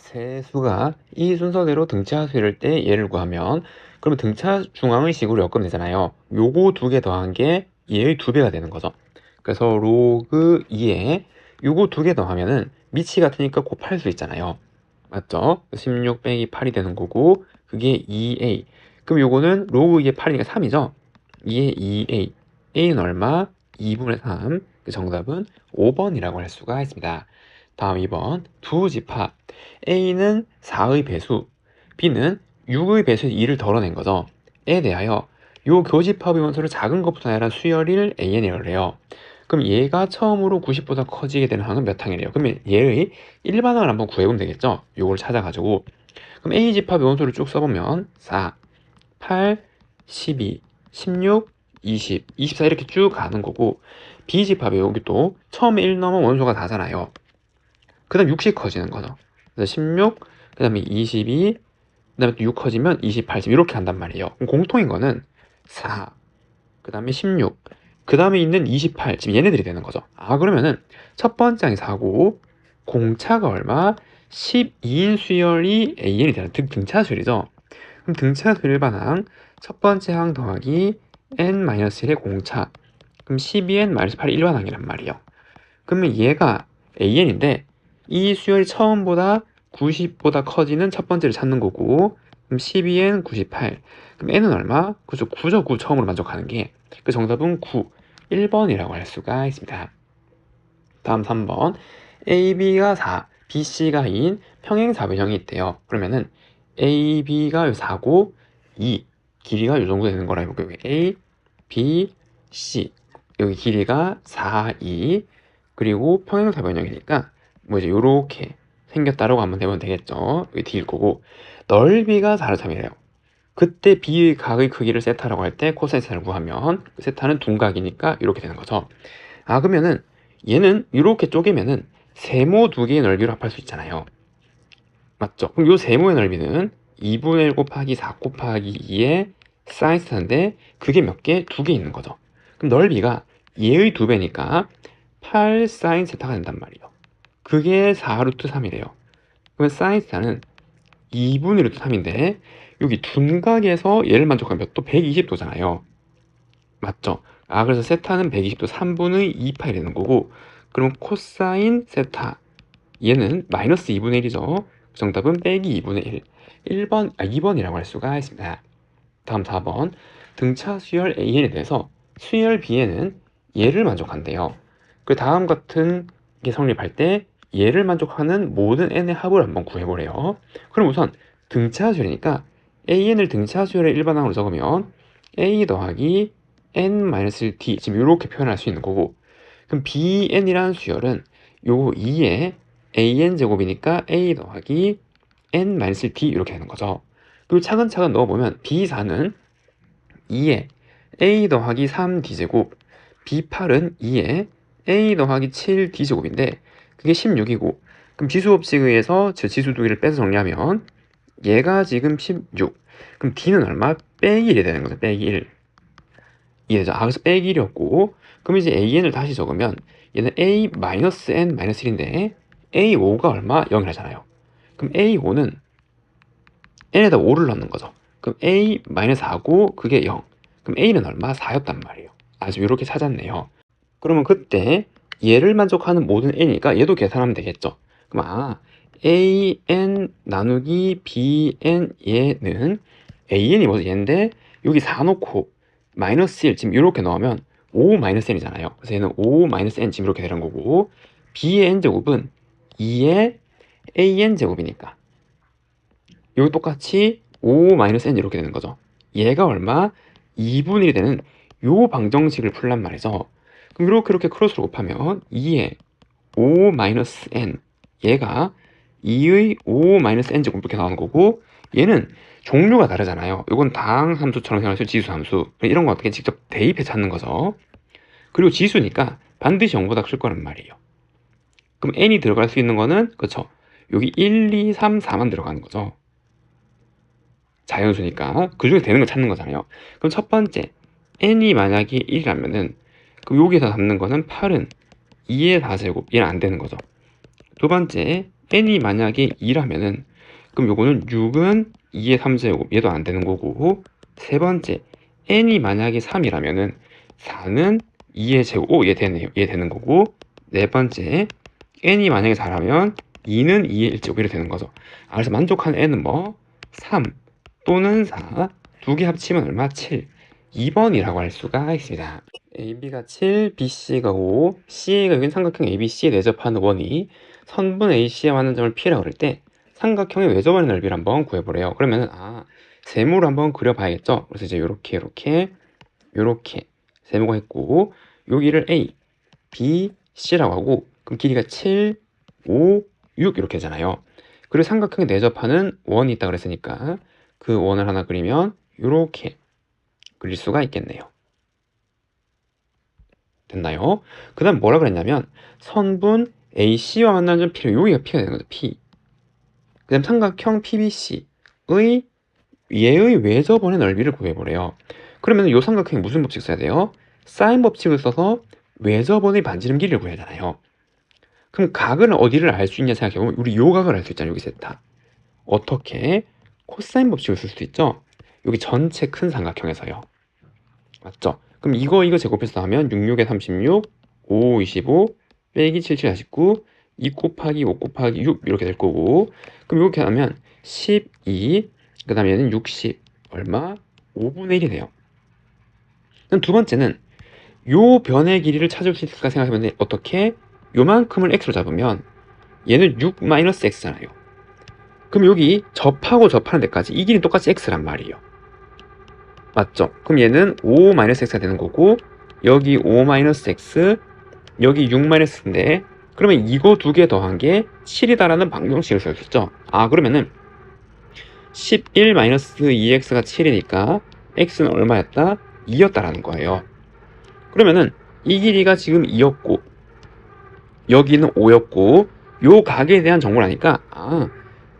세 수가 이 순서대로 등차 수일 때 얘를 구하면 그러면 등차 중앙의 식으로 엮으면 되잖아요. 요거 두 개 더한 게 얘의 2배가 되는 거죠. 그래서 로그 2에 요거 두 개 더하면은 밑이 같으니까 곱할 수 있잖아요. 맞죠? 16 빼기 8이 되는 거고 그게 2a. 그럼 요거는 로그 2의 8이니까 3이죠? 2의 2a. a는 얼마? 2분의 3. 그 정답은 5번이라고 할 수가 있습니다. 다음 2번 두 집합. a는 4의 배수, b는 6의 배수에서 2를 덜어낸 거죠. 에 대하여 요 교집합의 원소를 작은 것부터 나열한 수열일 an이라고 해요. 그럼 얘가 처음으로 90보다 커지게 되는 항은 몇 항이래요? 그러면 얘의 일반항을 한번 구해보면 되겠죠? 요걸 찾아가지고 그럼 A집합의 원소를 쭉 써보면 4, 8, 12, 16, 20, 24 이렇게 쭉 가는 거고 B집합이 여기 또 처음에 1 넘은 원소가 다잖아요. 그 다음 60 커지는 거죠. 그래서 16, 그 다음에 22, 그 다음에 또 6 커지면 28, 지금 이렇게 한단 말이에요. 그럼 공통인 거는 4, 그 다음에 16, 그 다음에 있는 28, 지금 얘네들이 되는 거죠. 아, 그러면은 첫 번째 항이 4고 공차가 얼마? 12인 수열이 AN이 되는 등차 수열이죠. 그럼 등차 수열 일반항 첫 번째 항 더하기 n-1의 공차, 그럼 12n-8이 일반항이란 말이에요. 그러면 얘가 AN인데 이 수열이 처음보다 90보다 커지는 첫 번째를 찾는 거고 그럼 12n 98, 그럼 n은 얼마? 그죠, 9죠. 9 처음으로 만족하는 게. 그 정답은 9, 1번이라고 할 수가 있습니다. 다음 3번 AB가 4, BC가 2인 평행사변형이 있대요. 그러면은 AB가 4고 2, 길이가 이 정도 되는 거라 해볼게요. 여기 A, B, C 여기 길이가 4, 2 그리고 평행사변형이니까 뭐 이제 요렇게 생겼다라고 한번 해보면 되겠죠. 여기 D일 거고 넓이가 4를 3이래요. 그때 B의 각의 크기를 세타라고 할 때 코사인 세타를 구하면 세타는 둔각이니까 이렇게 되는 거죠. 아, 그러면은 얘는 이렇게 쪼개면은 세모 두 개의 넓이로 합할 수 있잖아요. 맞죠? 그럼 요 세모의 넓이는 2분의 1 곱하기 4 곱하기 2의 사인 세타인데 그게 몇 개? 2개 있는 거죠. 그럼 넓이가 얘의 2배니까 8 사인 세타가 된단 말이에요. 그게 4 루트 3이래요. 그러면 사인 세타는 2분의 루트 3인데 여기 둔각에서 얘를 만족하면 몇 도? 120도잖아요. 맞죠? 아, 그래서 세타는 120도 3분의 2파이 되는 거고 그럼 코사인 세타 얘는 마이너스 2분의 1이죠. 정답은 빼기 2분의 1, 2번이라고 할 수가 있습니다. 다음 4번 등차 수열 AN에 대해서 수열 B에는 얘를 만족한대요. 그 다음 같은 게 성립할 때 얘를 만족하는 모든 n의 합을 한번 구해보래요. 그럼 우선 등차 수열이니까 AN을 등차 수열의 일반항으로 적으면 A 더하기 n-d 지금 이렇게 표현할 수 있는 거고 그럼 BN이라는 수열은 요 2의 AN 제곱이니까 A 더하기 n-d 이렇게 되는 거죠. 그리고 차근차근 넣어보면 B4는 2의 A 더하기 3D 제곱, B8은 2의 A 더하기 7D 제곱인데 그게 16이고 그럼 지수법칙에 의해서 저 지수 두 개를 빼서 정리하면 얘가 지금 16, 그럼 D는 얼마? 빼기 1이 되는 거죠. 빼기 1. 이해되죠? 아, 그래서 빼기 1이었고 그럼 이제 AN을 다시 적으면 얘는 A-N-1인데 A5가 얼마? 0이라잖아요. 그럼 A5는 n에다 5를 넣는 거죠. 그럼 A-4고 그게 0. 그럼 A는 얼마? 4였단 말이에요. 아, 지금 이렇게 찾았네요. 그러면 그때 얘를 만족하는 모든 n이니까 얘도 계산하면 되겠죠. 그럼 AN 나누기 BN 얘는 AN이 뭐지? 얘인데 여기 4 놓고 마이너스 1 지금 이렇게 넣으면 5 마이너스 n이잖아요. 그래서 얘는 5 마이너스 n 지금 이렇게 되는 거고 B의 n제곱은 2의 AN 제곱이니까 여기 똑같이 5-n 이렇게 되는 거죠. 얘가 얼마? 2분의 1이 되는 요 방정식을 풀란 말이죠. 그럼 이렇게 크로스로 곱하면 2의 5-n 얘가 2의 5-n 제곱 이렇게 나오는 거고 얘는 종류가 다르잖아요. 이건 당 함수처럼 생각할 수 있는 지수 함수. 이런 거 어떻게 직접 대입해 찾는 거죠. 그리고 지수니까 반드시 0보다 클 거란 말이에요. 그럼 n이 들어갈 수 있는 거는 그렇죠. 여기 1, 2, 3, 4만 들어가는 거죠. 자연수니까 그 중에 되는 걸 찾는 거잖아요. 그럼 첫 번째 n이 만약에 1이라면은 그럼 여기서 잡는 거는 8은 2의 4제곱 얘는 안 되는 거죠. 두 번째 n이 만약에 2라면은 그럼 요거는 6은 2의 3제곱 얘도 안 되는 거고, 세 번째 n이 만약에 3이라면은 4는 2의 제곱, 얘 되네요. 얘 되는 거고, 네 번째 n이 만약에 4라면 2는 2의 1제곱 이렇게 되는 거죠. 그래서 만족하는 n은 뭐 3 또는 4 두 개 합치면 얼마? 7. 2번이라고 할 수가 있습니다. AB가 7, BC가 5, CA가 여긴 삼각형 ABC에 내접하는 원이 선분 AC에 맞는 점을 P라고 그럴 때 삼각형의 외접원의 넓이를 한번 구해보래요. 그러면은 세모를 한번 그려봐야겠죠. 그래서 이제 요렇게 세모가 있고 여기를 A, B, C라고 하고 그럼 길이가 7, 5, 6 이렇게 되잖아요. 그리고 삼각형에 내접하는 원이 있다 그랬으니까 그 원을 하나 그리면 요렇게 그릴 수가 있겠네요. 됐나요? 그 다음 뭐라 그랬냐면 선분 AC와 만나는 점 P를 여기가 P가 되는 거죠. P. 그 다음 삼각형 PBC의 얘의 외접원의 넓이를 구해보래요. 그러면 이 삼각형이 무슨 법칙 써야 돼요? 사인 법칙을 써서 외접원의 반지름 길이를 구해야 하잖아요. 그럼 각은 어디를 알 수 있냐 생각해보면 우리 요 각을 알 수 있잖아요. 여기 세타. 어떻게? 코사인 법칙을 쓸 수도 있죠. 여기 전체 큰 삼각형에서요. 맞죠? 그럼 이거 제곱해서 하면 66에 36, 5, 25, 빼기 77, 49, 2 곱하기 5 곱하기 6 이렇게 될 거고, 그럼 이렇게 하면 12, 그 다음에 얘는 60, 얼마? 5분의 1이 돼요. 그럼 두 번째는 요 변의 길이를 찾을 수 있을까 생각해보면 어떻게? 요만큼을 x로 잡으면 얘는 6 마이너스 x잖아요. 그럼 여기 접하고 접하는 데까지 이 길이는 똑같이 x란 말이에요. 맞죠? 그럼 얘는 5-x가 되는 거고 여기 5-x 여기 6-x인데 그러면 이거 두 개 더한 게 7이다라는 방정식을 쓸 수 있죠. 그러면은 11-2x가 7이니까 x는 얼마였다? 2였다라는 거예요. 그러면은 이 길이가 지금 2였고 여기는 5였고 요 각에 대한 정보를 아니까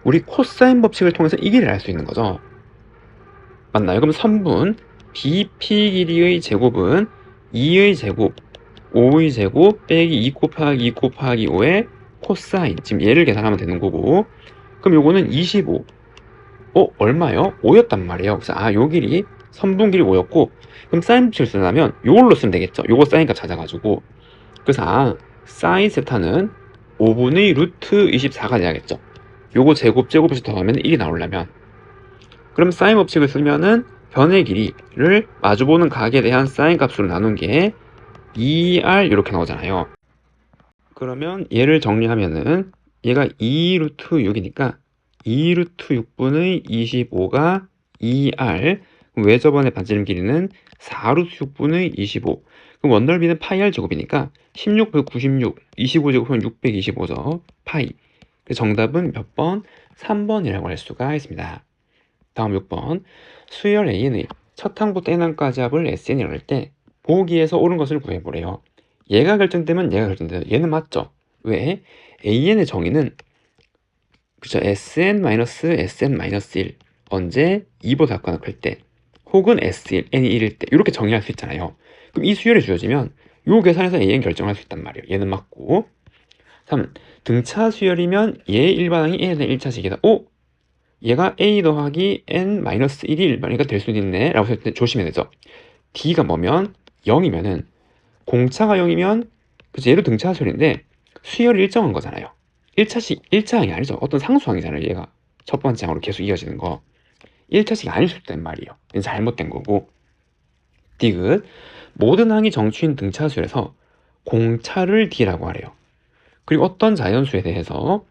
우리 코사인 법칙을 통해서 이 길이를 알 수 있는 거죠. 맞나요? 그럼 선분 BP 길이의 제곱은 2의 제곱, 5의 제곱 빼기 2 곱하기 2 곱하기 5의 코사인. 지금 얘를 계산하면 되는 거고. 그럼 요거는 25. 얼마요? 5였단 말이에요. 그래서 요 길이 선분 길이 5였고 그럼 사인 법칙을 쓰려면 요걸로 쓰면 되겠죠. 요거 사인값 찾아가지고. 그래서 사인 세타는 5분의 루트 24가 돼야겠죠. 요거 제곱해서 더하면 1이 나오려면. 그럼 사인 법칙을 쓰면은 변의 길이를 마주보는 각에 대한 사인 값으로 나눈 게 2r 이렇게 나오잖아요. 그러면 얘를 정리하면은 얘가 2 루트 6이니까 2 루트 6분의 25가 2r. 외접원의 반지름 길이는 4 루트 6분의 25. 그럼 원넓이는 파이 r 제곱이니까 16 곱하기 96, 25 제곱하면 625죠. 파이. 정답은 몇 번? 3번이라고 할 수가 있습니다. 다음 6번. 수열 A는 첫 항부터 n항까지 합을 SN이라고 할 때 보기에서 옳은 것을 구해보래요. 얘가 결정되면 얘가 결정돼요. 얘는 맞죠? 왜? AN의 정의는 그쵸? SN-SN-1 언제? 2보다 작거나 클 때 혹은 S1, N이 1일 때 이렇게 정의할 수 있잖아요. 그럼 이 수열이 주어지면 요 계산에서 AN 결정할 수 있단 말이에요. 얘는 맞고 3. 등차 수열이면 얘의 일반항이 N의 1차식이다. 얘가 A 더하기 N-1이 일반이가 될 수도 있네 라고 했을 때 조심해야 되죠. D가 뭐면 0이면은 공차가 0이면 그치 얘도 등차 수열인데 수열이 일정한 거잖아요. 1차항이 아니죠. 어떤 상수항이잖아요. 얘가 첫 번째 항으로 계속 이어지는 거 1차식이 아닐 수도 있단 말이에요. 잘못된 거고. 디귿 모든 항이 정추인 등차 수열에서 공차를 D라고 하래요. 그리고 어떤 자연수에 대해서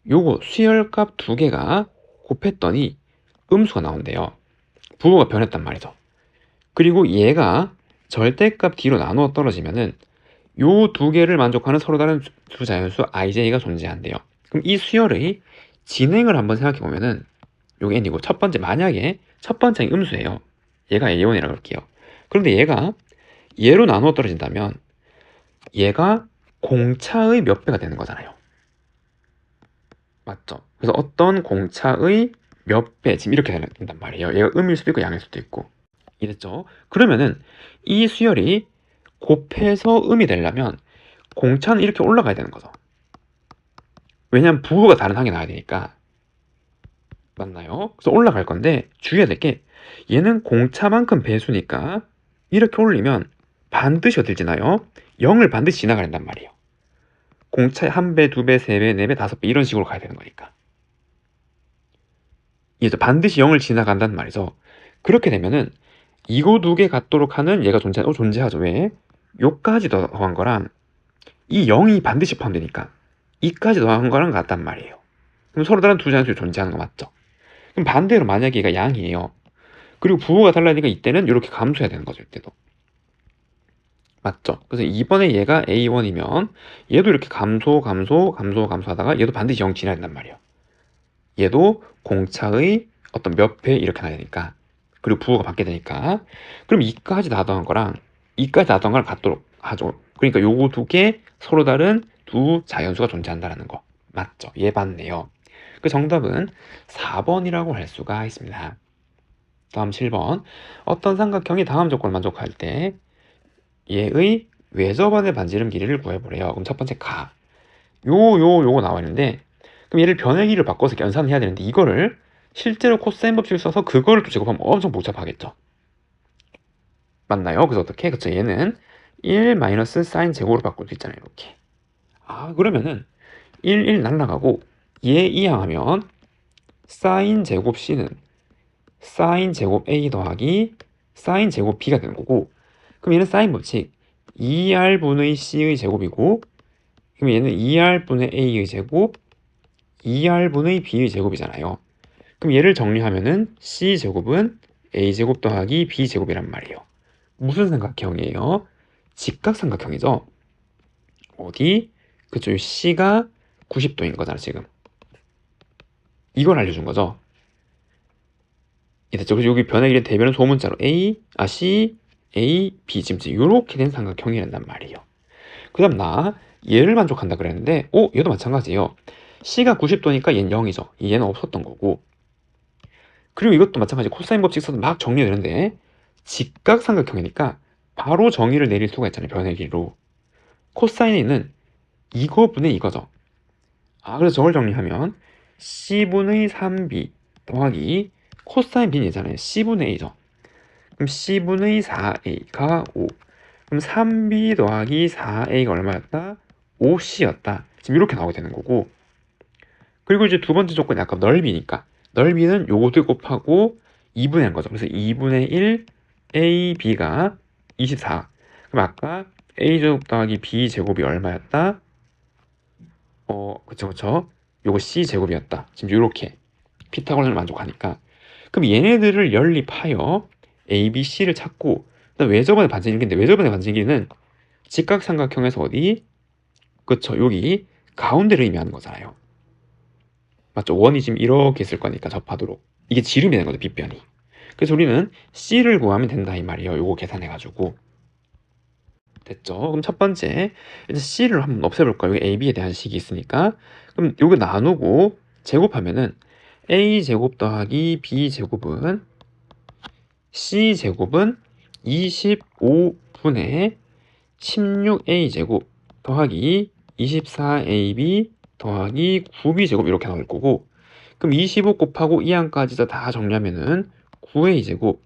요거 수열값 두 개가 곱했더니 음수가 나온대요. 부호가 변했단 말이죠. 그리고 얘가 절대값 D로 나누어 떨어지면은 요 두 개를 만족하는 서로 다른 두 자연수 IJ가 존재한대요. 그럼 이 수열의 진행을 한번 생각해 보면은 요게 n이고 만약에 첫 번째 항이 음수예요. 얘가 A1이라고 할게요. 그런데 얘가 얘로 나누어 떨어진다면 얘가 공차의 몇 배가 되는 거잖아요. 맞죠? 그래서 어떤 공차의 몇 배, 지금 이렇게 된단 말이에요. 얘가 음일 수도 있고 양일 수도 있고. 이랬죠? 그러면은 이 수열이 곱해서 음이 되려면 공차는 이렇게 올라가야 되는 거죠. 왜냐면 부호가 다른 항에 나와야 되니까. 맞나요? 그래서 올라갈 건데 주의해야 될 게 얘는 공차만큼 배수니까 이렇게 올리면 반드시 어딜 지나요? 0을 반드시 지나가야 된단 말이에요. 공차의 1배, 2배, 3배, 4배, 5배 이런 식으로 가야 되는 거니까. 이게 반드시 0을 지나간다는 말이죠. 그렇게 되면은 이거 두 개 같도록 하는 얘가 존재하죠. 왜? 요까지 더한 거랑 이 0이 반드시 포함되니까 이까지 더한 거랑 같단 말이에요. 그럼 서로 다른 두 자연수가 존재하는 거 맞죠? 그럼 반대로 만약에 얘가 양이에요. 그리고 부호가 달라니까 이때는 이렇게 감소해야 되는 거죠. 이때도. 맞죠? 그래서 이번에 얘가 A1이면 얘도 이렇게 감소하다가 얘도 반드시 0 지나야 된단 말이에요. 얘도 공차의 어떤 몇 배 이렇게 나야 되니까. 그리고 부호가 받게 되니까. 그럼 이까지 나더한 거랑 이까지 나더한 거랑 같도록 하죠. 그러니까 요거 두 개 서로 다른 두 자연수가 존재한다는 거. 맞죠? 얘 맞네요. 그 정답은 4번이라고 할 수가 있습니다. 다음 7번. 어떤 삼각형이 다음 조건을 만족할 때 얘의 외접안의 반지름 길이를 구해보래요. 그럼 첫 번째 가. 요거 나와 있는데 그럼 얘를 변의 길이를 바꿔서 연산을 해야 되는데 이거를 실제로 코사인 법칙을 써서 그거를 또 제곱하면 엄청 복잡하겠죠. 맞나요? 그래서 어떻게? 그쵸. 얘는 1 마이너스 사인 제곱으로 바꿀 수 있잖아요. 이렇게. 그러면은 1 날라가고 얘 이항하면 사인 제곱 C는 사인 제곱 A 더하기 사인 제곱 B가 되는 거고 그럼 얘는 사인 법칙 2R분의 C의 제곱이고 그럼 얘는 2R분의 A의 제곱 2R분의 B의 제곱이잖아요. 그럼 얘를 정리하면은 C제곱은 A제곱 더하기 B제곱이란 말이에요. 무슨 삼각형이에요? 직각삼각형이죠. 어디? 그쵸. C가 90도인 거잖아 지금. 이걸 알려준 거죠. 됐죠. 그래서 여기 변의 길이 대변은 소문자로 C, A, B 지금 이렇게 된 삼각형이란단 말이에요. 그 다음 얘를 만족한다 그랬는데 얘도 마찬가지예요. C가 90도니까 얘는 0이죠. 얘는 없었던 거고 그리고 이것도 마찬가지 코사인 법칙 써서 막 정리되는데 직각삼각형이니까 바로 정의를 내릴 수가 있잖아요. 변의 길이로. 코사인에 있는 이거분의 이거죠. 그래서 저걸 정리하면 C분의 3B 더하기 코사인 B는 얘잖아요. C분의 A죠. 그럼 C분의 4A가 5. 그럼 3B 더하기 4A가 얼마였다? 5C였다. 지금 이렇게 나오게 되는 거고 그리고 이제 두 번째 조건이 아까 넓이니까 넓이는 요것도 곱하고 2분의 한 거죠. 그래서 2분의 1 AB가 24. 그럼 아까 A제곱 더하기 B제곱이 얼마였다? 그쵸. 요거 C제곱이었다. 지금 요렇게 피타고라스를 만족하니까. 그럼 얘네들을 연립하여 A, B, C를 찾고 그다음 외접안의 반지름 길이인데 외접안의 반지름 길이는 직각삼각형에서 어디? 그쵸. 여기 가운데를 의미하는 거잖아요. 맞죠? 원이 지금 이렇게 있을 거니까 접하도록. 이게 지름이 되는 거죠. 빗변이. 그래서 우리는 C를 구하면 된다 이 말이에요. 요거 계산해가지고. 됐죠? 그럼 첫 번째 이제 C를 한번 없애볼까요? 여기 AB에 대한 식이 있으니까. 그럼 요거 나누고 제곱하면은 A제곱 더하기 B제곱은 C제곱은 25분의 16A제곱 더하기 24AB 더하기 9B제곱 이렇게 나올 거고 그럼 25 곱하고 2항까지 다 정리하면은 9A제곱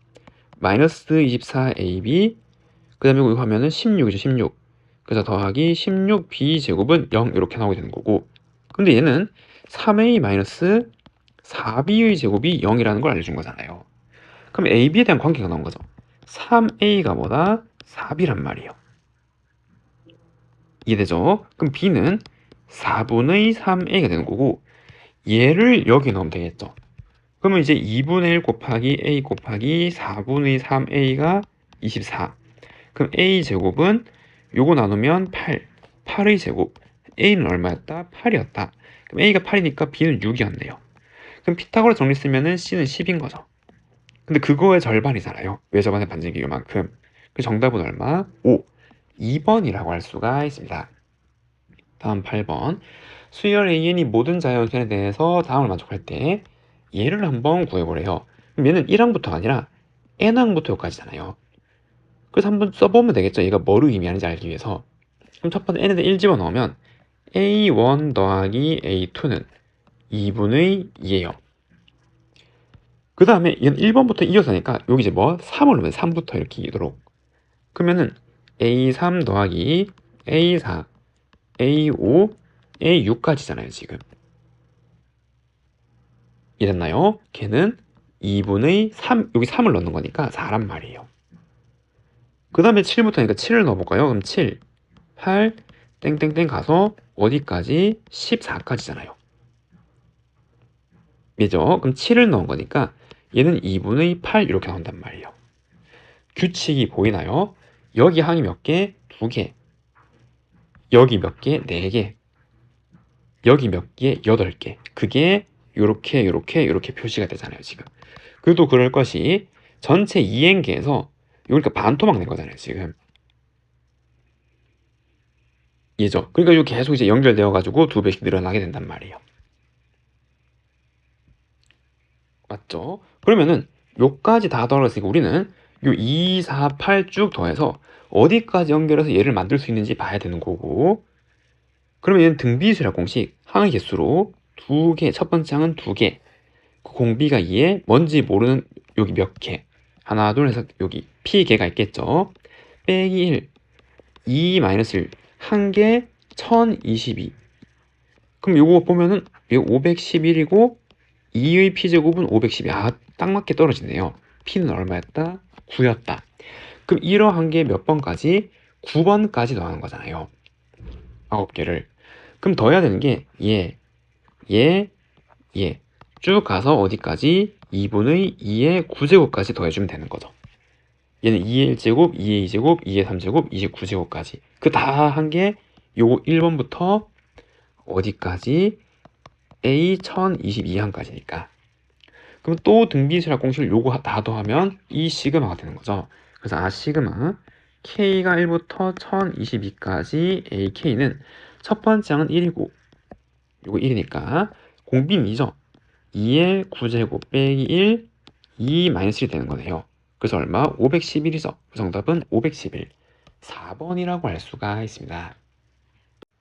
마이너스 24AB 그 다음에 이거 하면은 16이죠. 16 그래서 더하기 16B제곱은 0 이렇게 나오게 되는 거고 근데 얘는 3A 마이너스 4B의 제곱이 0이라는 걸 알려준 거잖아요. 그럼 AB에 대한 관계가 나온 거죠. 3A가 뭐다? 4B란 말이에요. 이해되죠? 그럼 B는 4분의 3A가 되는 거고 얘를 여기 넣으면 되겠죠. 그러면 이제 2분의 1 곱하기 A 곱하기 4분의 3A가 24. 그럼 A제곱은 요거 나누면 8. 8의 제곱. A는 얼마였다? 8이었다. 그럼 A가 8이니까 B는 6이었네요. 그럼 피타고라 정리 쓰면은 C는 10인 거죠. 근데 그거의 절반이잖아요. 외접안의 반지름 길이만큼. 그 정답은 얼마? 5. 2번이라고 할 수가 있습니다. 다음 8번. 수열 AN이 모든 자연수에 대해서 다음을 만족할 때 얘를 한번 구해보래요. 그럼 얘는 1항부터가 아니라 n항부터 여기까지잖아요. 그래서 한번 써보면 되겠죠. 얘가 뭐를 의미하는지 알기 위해서. 그럼 첫 번째 n에다 1 집어넣으면 A1 더하기 A2는 2분의 2예요. 그 다음에 얘는 1번부터 이어서 하니까 여기 이제 뭐 3을 넣으면 3부터 이렇게 이도록. 그러면은 A3 더하기 A4, A5, A6까지잖아요, 지금. 이랬나요? 걔는 2분의 3, 여기 3을 넣는 거니까 4란 말이에요. 그 다음에 7부터 하니까 7을 넣어볼까요? 그럼 7, 8, 땡땡땡 가서 어디까지? 14까지잖아요. 얘죠? 그럼 7을 넣은 거니까 얘는 2분의 8 이렇게 나온단 말이에요. 규칙이 보이나요? 여기 항이 몇 개? 2개. 여기 몇 개? 4개. 여기 몇 개? 8개. 그게 요렇게 표시가 되잖아요, 지금. 그래도 그럴 것이 전체 이행계에서 그러니까 반토막 낸 거잖아요, 지금. 얘죠. 그러니까 이거 계속 이제 연결되어 가지고 2배씩 늘어나게 된단 말이에요. 맞죠? 그러면은 요까지 다 더했으니까 우리는 요 2, 4, 8 쭉 더해서 어디까지 연결해서 얘를 만들 수 있는지 봐야 되는 거고, 그러면 얘는 등비수열 공식 항의 개수로 2개, 첫 번째 항은 2개, 그 공비가 2에 뭔지 모르는 여기 몇 개, 하나 둘 해서 여기 P개가 있겠죠. 빼기 1, 2 마이너스 1, 한 개 1022. 그럼 요거 보면은 이거 511이고 2의 P제곱은 512. 아, 딱 맞게 떨어지네요. P는 얼마였다? 9였다. 그럼 이러한 게 몇 번까지? 9번까지 더하는 거잖아요. 9개를. 그럼 더해야 되는 게 얘, 얘, 얘. 쭉 가서 어디까지? 2분의 2의 9제곱까지 더해주면 되는 거죠. 얘는 2의 1제곱, 2의 2제곱, 2의 3제곱, 2의 9제곱까지. 그 다 한 게 요거 1번부터 어디까지? A 1022항까지니까. 그럼 또 등비수열 공식을 요거 다 더하면 이 시그마가 되는 거죠. 그래서 아 시그마 K가 1부터 1022까지 AK는 첫 번째 항은 1이고 요거 1이니까 공비는 2죠. 2의 9제곱 빼기 1, 2 마이너스 1이 되는 거네요. 그래서 얼마? 511이죠. 그 정답은 511. 4번이라고 할 수가 있습니다.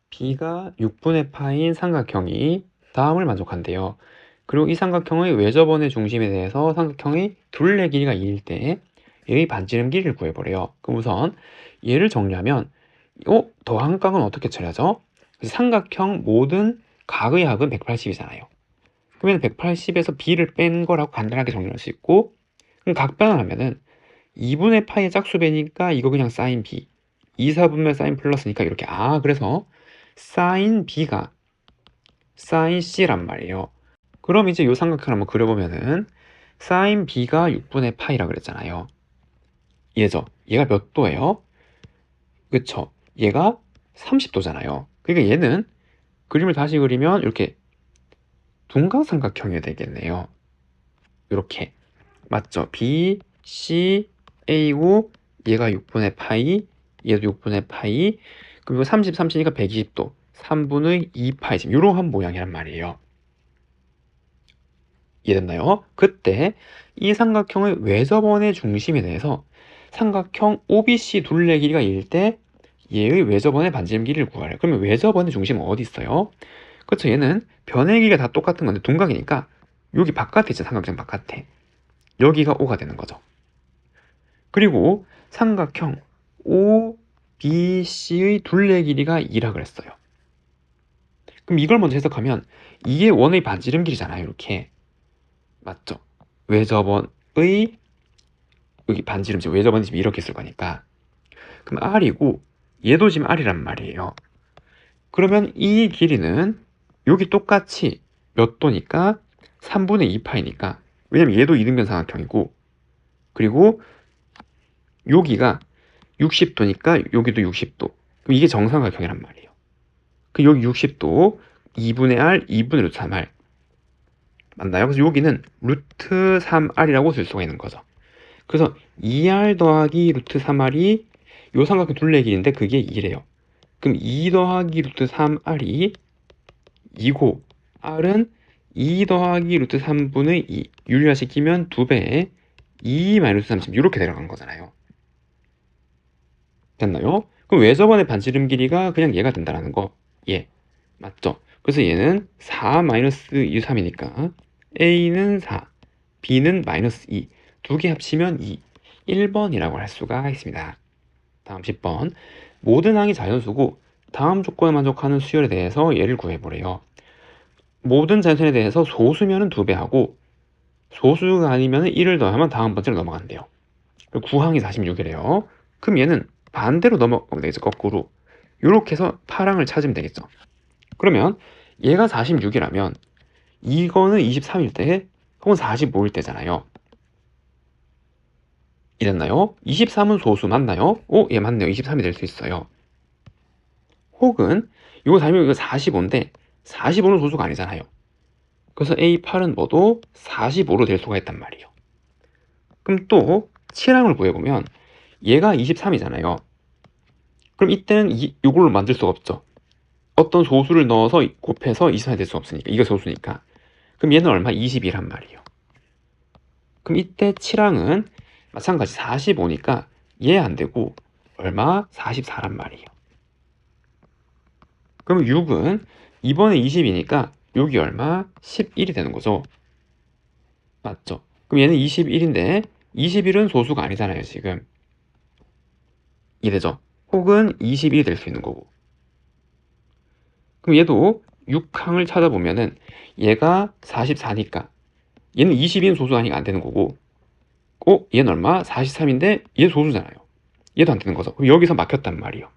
B가 6분의 파인 삼각형이 다음을 만족한대요. 그리고 이 삼각형의 외접원의 중심에 대해서 삼각형의 둘레 길이가 2일 때 얘의 반지름 길이를 구해보래요. 그럼 우선 얘를 정리하면 더한 각은 어떻게 처리하죠? 삼각형 모든 각의 합은 180이잖아요. 그러면 180에서 B를 뺀 거라고 간단하게 정리할 수 있고, 그럼 각변을 하면은 2분의 파이의 짝수배니까 이거 그냥 사인 B, 2, 4분면 사인 플러스니까 이렇게 그래서 사인 B가 사인 C란 말이에요. 그럼 이제 이 삼각형을 한번 그려보면은 사인 B가 6분의 파이라 그랬잖아요. 얘죠. 얘가 몇 도예요? 그쵸? 얘가 30도잖아요. 그러니까 얘는 그림을 다시 그리면 이렇게 둔각삼각형이 되겠네요. 이렇게. 맞죠? B, C, A고 얘가 6분의 파이, 얘도 6분의 파이, 그리고 30, 30이니까 120도, 3분의 2파이, 지금 이러한 모양이란 말이에요. 이해됐나요? 그때 이 삼각형의 외접원의 중심에 대해서 삼각형 OBC 둘레 길이가 2일 때 얘의 외접원의 반지름 길이를 구하래요. 그러면 외접원의 중심은 어디 있어요? 그렇죠. 얘는 변의 길이가 다 똑같은 건데 둔각이니까 여기 바깥에 있죠. 삼각형 바깥에. 여기가 O가 되는 거죠. 그리고 삼각형 OBC의 둘레 길이가 2라 그랬어요. 그럼 이걸 먼저 해석하면 이게 원의 반지름 길이잖아요. 이렇게. 맞죠? 외접원의 여기 반지름, 외접원이 지금 이렇게 쓸 거니까. 그럼 R이고 얘도 지금 R이란 말이에요. 그러면 이 길이는 여기 똑같이 몇 도니까 3분의 2파이니까, 왜냐면 얘도 이등변 삼각형이고, 그리고 여기가 60도니까 여기도 60도. 그럼 이게 정삼각형이란 말이에요. 그 여기 60도 2분의 R, 2분의 루트 3R 맞나요? 그래서 여기는 루트 3R이라고 쓸 수가 있는 거죠. 그래서 2R 더하기 루트 3R이 요 삼각형 둘레 길이인데 그게 2래요. 그럼 2 더하기 루트 3R이 2고 R은 2 더하기 루트 3분의 2 유리화시키면 2배에 2 마이너스 30 이렇게 내려간 거잖아요. 됐나요? 그럼 외접원의 반지름 길이가 그냥 얘가 된다는 거. 예. 맞죠? 그래서 얘는 4-2, 3이니까 A는 4, B는 -2. 두 개 합치면 2. 1번이라고 할 수가 있습니다. 다음 10번. 모든 항이 자연수고 다음 조건에 만족하는 수열에 대해서 얘를 구해보래요. 모든 자연수에 대해서 소수면은 2배 하고 소수가 아니면 1을 더하면 다음 번째로 넘어간대요. 구항이 46이래요. 그럼 얘는 반대로 넘어가면 되겠죠. 거꾸로. 이렇게 해서 8항을 찾으면 되겠죠. 그러면 얘가 46이라면 이거는 23일 때 혹은 45일 때잖아요. 이랬나요? 23은 소수 맞나요? 얘 맞네요. 23이 될 수 있어요. 혹은 이거 아니면 이거 45인데 45는 소수가 아니잖아요. 그래서 A8은 뭐도 45로 될 수가 있단 말이에요. 그럼 또 7항을 구해보면 얘가 23이잖아요. 그럼 이때는 이걸로 만들 수가 없죠. 어떤 소수를 넣어서 곱해서 23이 될 수 없으니까. 이거 소수니까. 그럼 얘는 얼마? 21란 말이에요. 그럼 이때 7항은 마찬가지 45니까 얘 안 되고 얼마? 44란 말이에요. 그럼 6은 이번에 20이니까 여기 얼마? 11이 되는 거죠. 맞죠? 그럼 얘는 21인데 21은 소수가 아니잖아요, 지금. 이래죠? 혹은 21이 될 수 있는 거고. 그럼 얘도 6항을 찾아보면은 얘가 44니까 얘는 20인 소수가 아니까 안 되는 거고, 얘는 얼마? 43인데 얘 소수잖아요. 얘도 안 되는 거죠. 그럼 여기서 막혔단 말이에요.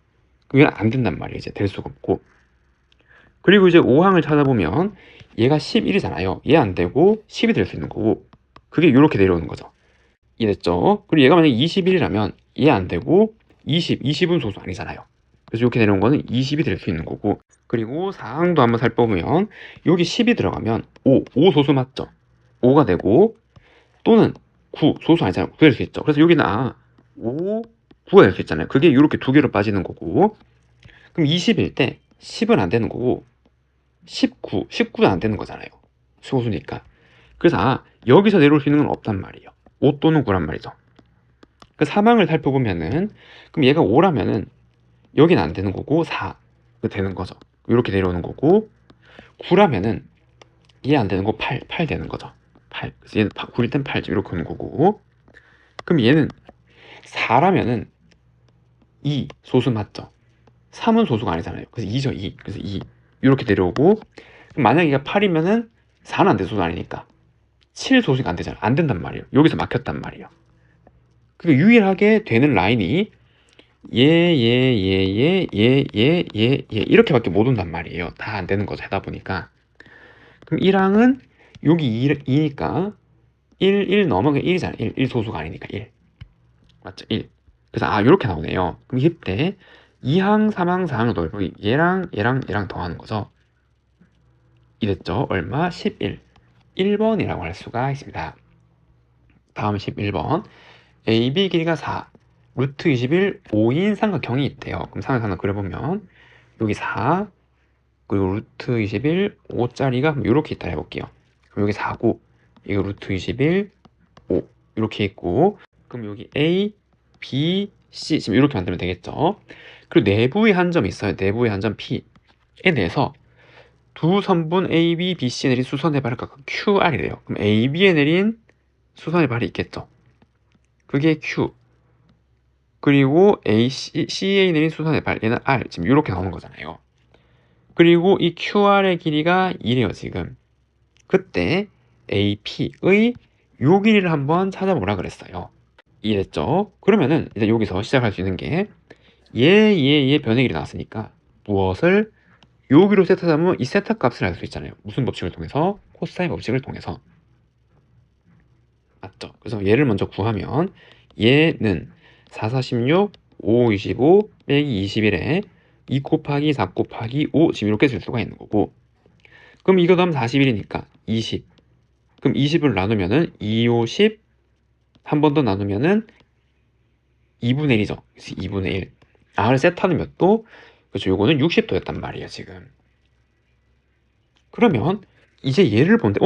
그럼 얘는 안 된단 말이에요. 이제 될 수가 없고. 그리고 이제 5항을 찾아보면 얘가 11이잖아요. 얘 안 되고 10이 될 수 있는 거고, 그게 이렇게 내려오는 거죠. 이해됐죠? 그리고 얘가 만약에 21이라면 얘 안 되고 20은 소수 아니잖아요. 그래서 이렇게 내려온 거는 20이 될 수 있는 거고, 그리고 4항도 한번 살펴보면 여기 10이 들어가면 5 소수 맞죠? 5가 되고, 또는 9 소수 아니잖아요. 9가 될 수 있죠. 그래서 여기는 5, 9가 될 수 있잖아요. 그게 이렇게 두 개로 빠지는 거고, 그럼 20일 때 10은 안 되는 거고 19는 안 되는 거잖아요. 소수니까. 그래서 여기서 내려올 수 있는 건 없단 말이에요. 5 또는 9란 말이죠. 그 사망을 살펴보면은 그럼 얘가 5라면은 여기는 안 되는 거고 4 되는 거죠. 이렇게 내려오는 거고, 9라면은 얘 안 되는 거 8 되는 거죠. 8. 그래서 얘는 9일 땐 8점 이렇게 오는 거고, 그럼 얘는 4라면은 2 소수 맞죠? 3은 소수가 아니잖아요. 그래서 2죠, 2. 그래서 2 이렇게 내려오고, 그럼 만약 얘가 8이면은 4는 안 돼, 소수 아니니까 7 소수가 안 되잖아. 안 된단 말이에요. 여기서 막혔단 말이에요. 그 유일하게 되는 라인이 얘 이렇게밖에 못 온단 말이에요. 다 안 되는 거죠. 하다 보니까. 그럼 1항은 여기 2니까 1 넘어가 1이잖아요. 1 소수가 아니니까 1. 맞죠? 1. 그래서 이렇게 나오네요. 그럼 이때 2항, 3항, 4항을 더해보면 얘랑 더하는 거죠. 이랬죠? 얼마? 11. 1번이라고 할 수가 있습니다. 다음 11번. AB 길이가 4, 루트 21, 5인 삼각형이 있대요. 그럼 삼각형을 그려보면 여기 4, 그리고 루트 21, 5짜리가 이렇게 있다 해볼게요. 그럼 여기 4고, 이거 루트 21, 5 이렇게 있고, 그럼 여기 A, B, C 지금 이렇게 만들면 되겠죠. 그리고 내부의 한 점이 있어요. 내부의 한 점 P에 대해서 두 선분 A, B, B, C에 내린 수선의 발을 각각 QR이래요. 그럼 A, B에 내린 수선의 발이 있겠죠. 그게 Q. 그리고 A, C에 내린 수선의 발, 얘는 R. 지금 이렇게 나오는 거잖아요. 그리고 이 QR의 길이가 1이에요, 지금. 그때 AP의 요 길이를 한번 찾아보라 그랬어요. 이랬죠? 그러면은 이제 여기서 시작할 수 있는 게 얘 변의 길이 나왔으니까 무엇을 여기로 세트하면 이 세타 값을 알 수 있잖아요. 무슨 법칙을 통해서? 코사인 법칙을 통해서. 맞죠? 그래서 얘를 먼저 구하면 얘는 4, 46, 5, 25 빼기 21에 2 곱하기 4 곱하기 5 지금 이렇게 쓸 수가 있는 거고, 그럼 이거 하면 41이니까 20. 그럼 20을 나누면은 2, 5, 10 한 번 더 나누면은 2분의 1이죠. 그래서 2분의 1. R을 세타는 몇 도? 그렇죠. 요거는 60도였단 말이에요, 지금. 그러면 이제 얘를 본데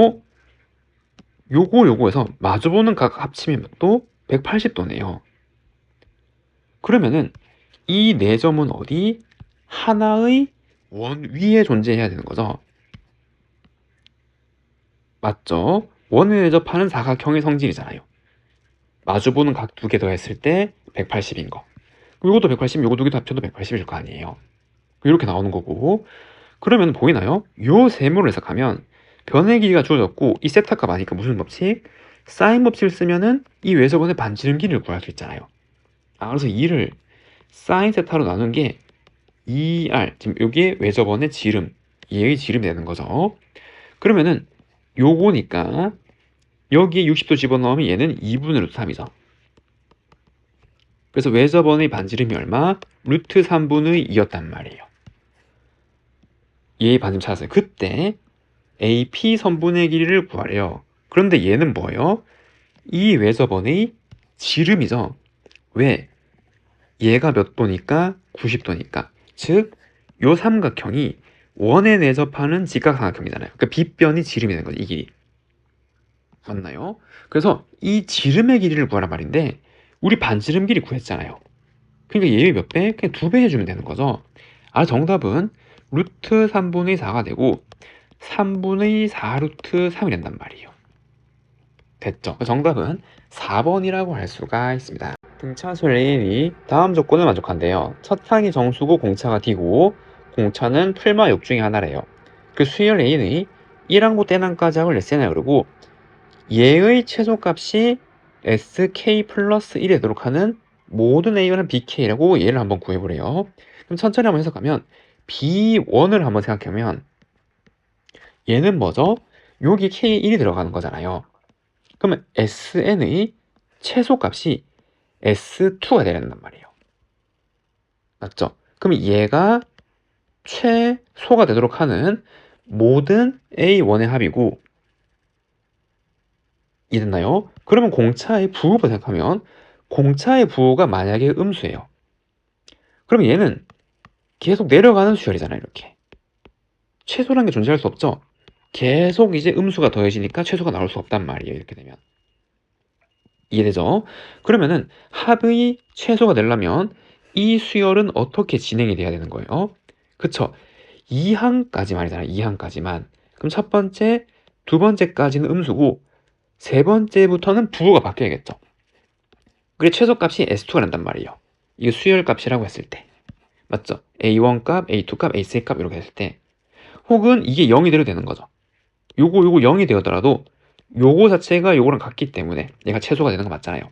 요거에서 마주보는 각 합치면 몇 도? 180도네요. 그러면은 이 네 점은 어디? 하나의 원 위에 존재해야 되는 거죠. 맞죠? 원에 대접하는 사각형의 성질이잖아요. 마주보는 각 두 개 더했을 때 180인 거. 요것도 180, 요거 두 개 다 합쳐도 180일 거 아니에요. 이렇게 나오는 거고. 그러면 보이나요? 요 세모를 해석하면 변의 길이가 주어졌고 이 세타값 아니까 무슨 법칙? 사인 법칙을 쓰면은 이 외접원의 반지름 길이를 구할 수 있잖아요. 그래서 2를 사인 세타로 나눈 게 2r, 지금 요게 외접원의 지름, 얘의 지름이 되는 거죠. 그러면은 요거니까 여기에 60도 집어넣으면 얘는 2분의 루트 3이죠. 그래서 외접원의 반지름이 얼마? 루트 3분의 2였단 말이에요. 얘의 반지름 찾았어요. 그때 AP 선분의 길이를 구하래요. 그런데 얘는 뭐예요? 이 외접원의 지름이죠. 왜? 얘가 몇 도니까? 90도니까. 즉, 요 삼각형이 원에 내접하는 직각삼각형이잖아요. 그러니까 빗변이 지름이 되는 거죠, 이 길이. 맞나요? 그래서 이 지름의 길이를 구하란 말인데 우리 반지름 길이 구했잖아요. 그러니까 얘의 몇 배? 그냥 2배 해주면 되는 거죠. 정답은 루트 3분의 4가 되고 3분의 4 루트 3이 된단 말이에요. 됐죠? 정답은 4번이라고 할 수가 있습니다. 등차수 A이 다음 조건을 만족한대요. 첫 항이 정수고 공차가 D고 공차는 풀마 6 중에 하나래요. 그 수열 A는 1항부 떼항까지 하고 레슨을 그러고 얘의 최소값이 SK 플러스 1이 되도록 하는 모든 A는 BK라고 얘를 한번 구해보래요. 그럼 천천히 한번 해석하면 B1을 한번 생각하면 얘는 뭐죠? 여기 K1이 들어가는 거잖아요. 그러면 SN의 최소값이 S2가 되란단 말이에요. 맞죠? 그럼 얘가 최소가 되도록 하는 모든 A1의 합이고 이해됐나요? 그러면 공차의 부호를 생각하면 공차의 부호가 만약에 음수예요. 그럼 얘는 계속 내려가는 수열이잖아요. 이렇게. 최소라는 게 존재할 수 없죠? 계속 이제 음수가 더해지니까 최소가 나올 수 없단 말이에요. 이렇게 되면. 이해되죠? 그러면은 합의 최소가 되려면 이 수열은 어떻게 진행이 돼야 되는 거예요? 그쵸? 2항까지 말이잖아요. 2항까지만. 그럼 첫 번째, 두 번째까지는 음수고 세 번째부터는 부호가 바뀌어야겠죠. 그래 최소값이 S2가 난단 말이에요. 이게 수열값이라고 했을 때. 맞죠? A1 값, A2 값, A3 값 이렇게 했을 때 혹은 이게 0이 돼도 되는 거죠. 요거 0이 되었더라도 요거 자체가 요거랑 같기 때문에 얘가 최소가 되는 거 맞잖아요.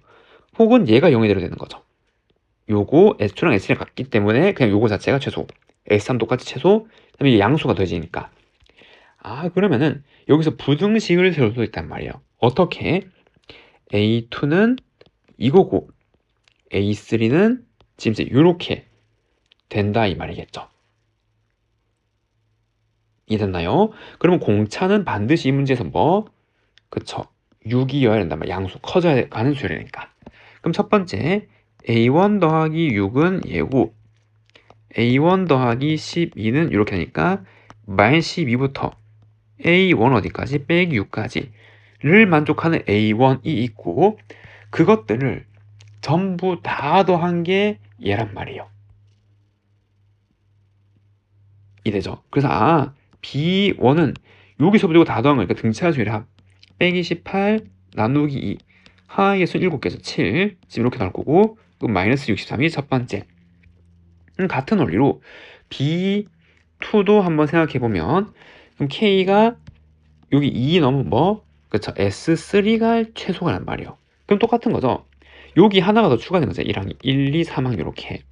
혹은 얘가 0이 돼도 되는 거죠. 요거 S2랑 S3랑 같기 때문에 그냥 요거 자체가 최소. S3 똑같이 최소. 그다음에 이게 양수가 더해지니까. 그러면은 여기서 부등식을 세울 수 있단 말이에요. 어떻게? A2는 이거고 A3는 지금 이제 요렇게 된다 이 말이겠죠. 이해됐나요? 그러면 공차는 반드시 이 문제에서 뭐? 그쵸. 6이어야 된단 말이야. 양수 커져야 가는 수열이니까. 그럼 첫 번째 A1 더하기 6은 얘고 A1 더하기 12는 이렇게 하니까 마이너스 12부터 A1 어디까지? 빼기 6까지를 만족하는 A1이 있고 그것들을 전부 다 더한 게 얘란 말이에요. 이래죠. 그래서 B1은 여기서부터 다 더한 거니까 등차수열의 합 빼기 18 나누기 2 하의 수 7개에서 7 지금 이렇게 나올 거고 그럼 마이너스 63이 첫 번째. 같은 원리로 B2도 한번 생각해보면 그럼 K가 여기 2 넘으면 뭐? 그쵸 S3가 최소가란 말이에요. 그럼 똑같은 거죠. 여기 하나가 더 추가되는 거죠. 1항 1, 2, 3항 이렇게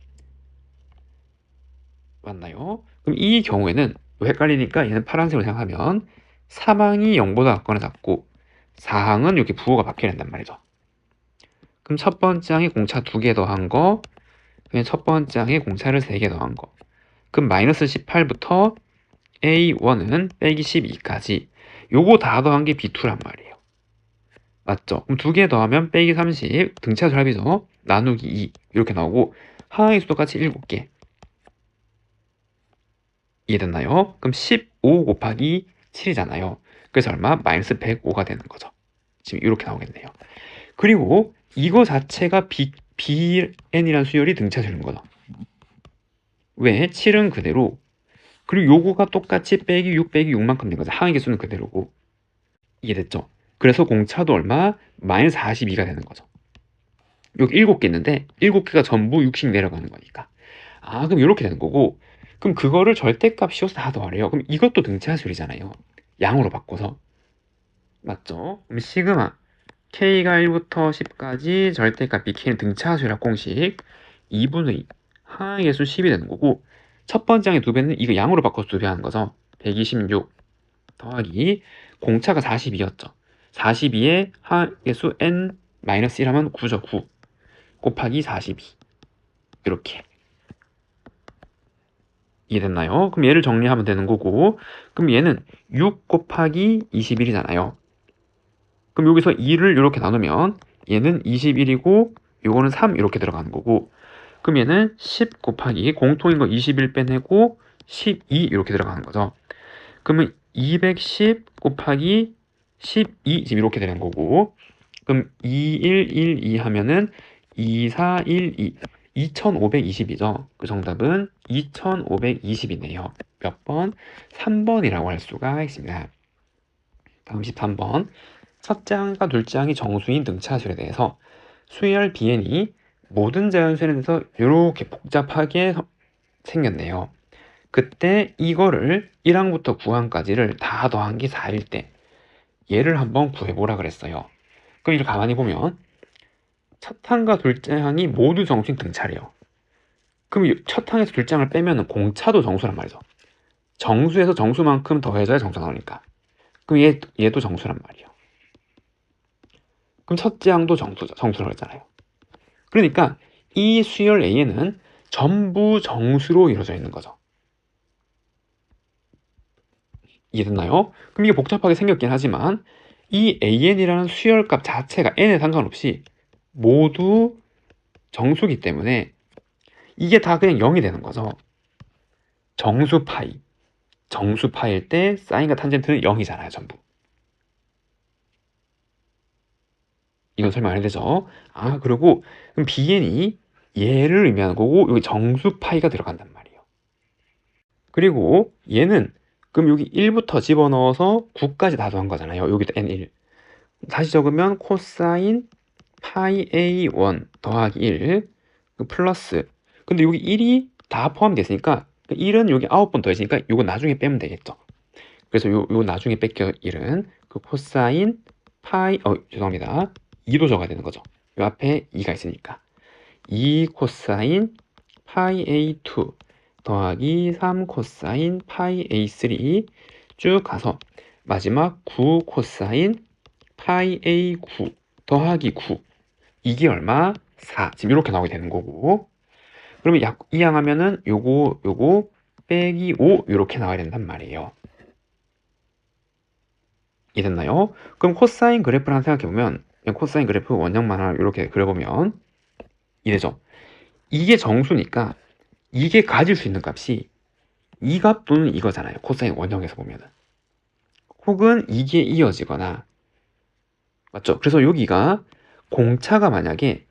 맞나요? 그럼 이 경우에는 헷갈리니까 얘는 파란색으로 생각하면 3항이 0보다 같거나 작고 4항은 이렇게 부호가 바뀌어야 된단 말이죠. 그럼 첫 번째 항에 공차 2개 더한 거 그냥 첫 번째 항에 공차를 3개 더한 거 그럼 마이너스 18부터 A1은 빼기 12까지 요거 다 더한 게 B2란 말이에요. 맞죠? 그럼 2개 더하면 빼기 30 등차수 합이죠. 나누기 2 이렇게 나오고 하항의 수도 같이 7개 이해됐나요? 그럼 15 곱하기 7이잖아요. 그래서 얼마? 마이너스 105가 되는 거죠. 지금 이렇게 나오겠네요. 그리고 이거 자체가 BN이라는 수열이 등차수열인 거죠. 왜? 7은 그대로 그리고 요거가 똑같이 빼기 6 빼기 6만큼 된 거죠. 항의 개수는 그대로고. 이해됐죠? 그래서 공차도 얼마? 마이너스 42가 되는 거죠. 여기 7개 있는데 7개가 전부 6씩 내려가는 거니까. 아, 그럼 이렇게 되는 거고. 그럼 그거를 절대값 씌워서 다 더하래요. 그럼 이것도 등차수열이잖아요. 양으로 바꿔서. 맞죠? 그럼 시그마 k가 1부터 10까지 절대값 bk는 등차수열합 공식 2분의 2 항의 개수 10이 되는 거고, 첫 번째 항의 2배는 이거 양으로 바꿔서 2배 하는 거죠. 126 더하기 공차가 42였죠. 42에 항의 개수 n-1 하면 9죠. 9 곱하기 42 이렇게. 이해됐나요? 그럼 얘를 정리하면 되는 거고, 그럼 얘는 6 곱하기 21이잖아요. 그럼 여기서 2를 이렇게 나누면 얘는 21이고 요거는 3 이렇게 들어가는 거고, 그럼 얘는 10 곱하기 공통인 거 21 빼내고 12 이렇게 들어가는 거죠. 그러면 210 곱하기 12 지금 이렇게 되는 거고, 그럼 2112 하면은 2412 2520이죠. 그 정답은 2520이네요. 몇 번? 3번이라고 할 수가 있습니다. 다음 13번. 첫째 항과 둘째 항이 정수인 등차수열에 대해서 수열 bn이 모든 자연수열에 대해서 이렇게 복잡하게 생겼네요. 그때 이거를 1항부터 9항까지를 다 더한 게 4일 때 얘를 한번 구해보라 그랬어요. 그럼 이걸 가만히 보면 첫 항과 둘째 항이 모두 정수인 등차래요. 그럼 첫 항에서 둘째 항을 빼면 공차도 정수란 말이죠. 정수에서 정수만큼 더해져야 정수가 나오니까. 그럼 얘도 정수란 말이에요. 그럼 첫째 항도 정수라고 했잖아요. 그러니까 이 수열 A에는 전부 정수로 이루어져 있는 거죠. 이해됐나요? 그럼 이게 복잡하게 생겼긴 하지만 이 AN이라는 수열값 자체가 n에 상관없이 모두 정수기 때문에 이게 다 그냥 0이 되는 거죠. 정수파이. 정수파일 때 사인과 탄젠트는 0이잖아요, 전부. 이건 설명 안 해도 되죠? 아, 그리고 그럼 bn이 얘를 의미하는 거고 여기 정수파이가 들어간단 말이에요. 그리고 얘는 그럼 여기 1부터 집어넣어서 9까지 다 더한 거잖아요. 여기도 n1. 다시 적으면 코사인 파이 a1 더하기 1 플러스, 근데 여기 1이 다 포함되어 있으니까 1은 여기 9번 더해지니까 이거 나중에 빼면 되겠죠. 그래서 요 나중에 뺄게요. 1은 그 코사인 파이 죄송합니다. 2도 적어야 되는 거죠. 요 앞에 2가 있으니까 2 코사인 파이 a2 더하기 3 코사인 파이 a3 쭉 가서 마지막 9 코사인 파이 a9 더하기 9 이게 얼마? 4. 지금 이렇게 나오게 되는 거고, 그러면 이항하면은 요거 빼기 5 이렇게 나와야 된단 말이에요. 이해됐나요? 그럼 코사인 그래프를 한번 생각해보면 코사인 그래프 원형만 하나 이렇게 그려보면 이래죠. 이게 정수니까 이게 가질 수 있는 값이 이 값 또는 이거잖아요. 코사인 원형에서 보면은. 혹은 이게 이어지거나, 맞죠? 그래서 여기가 공차가 만약에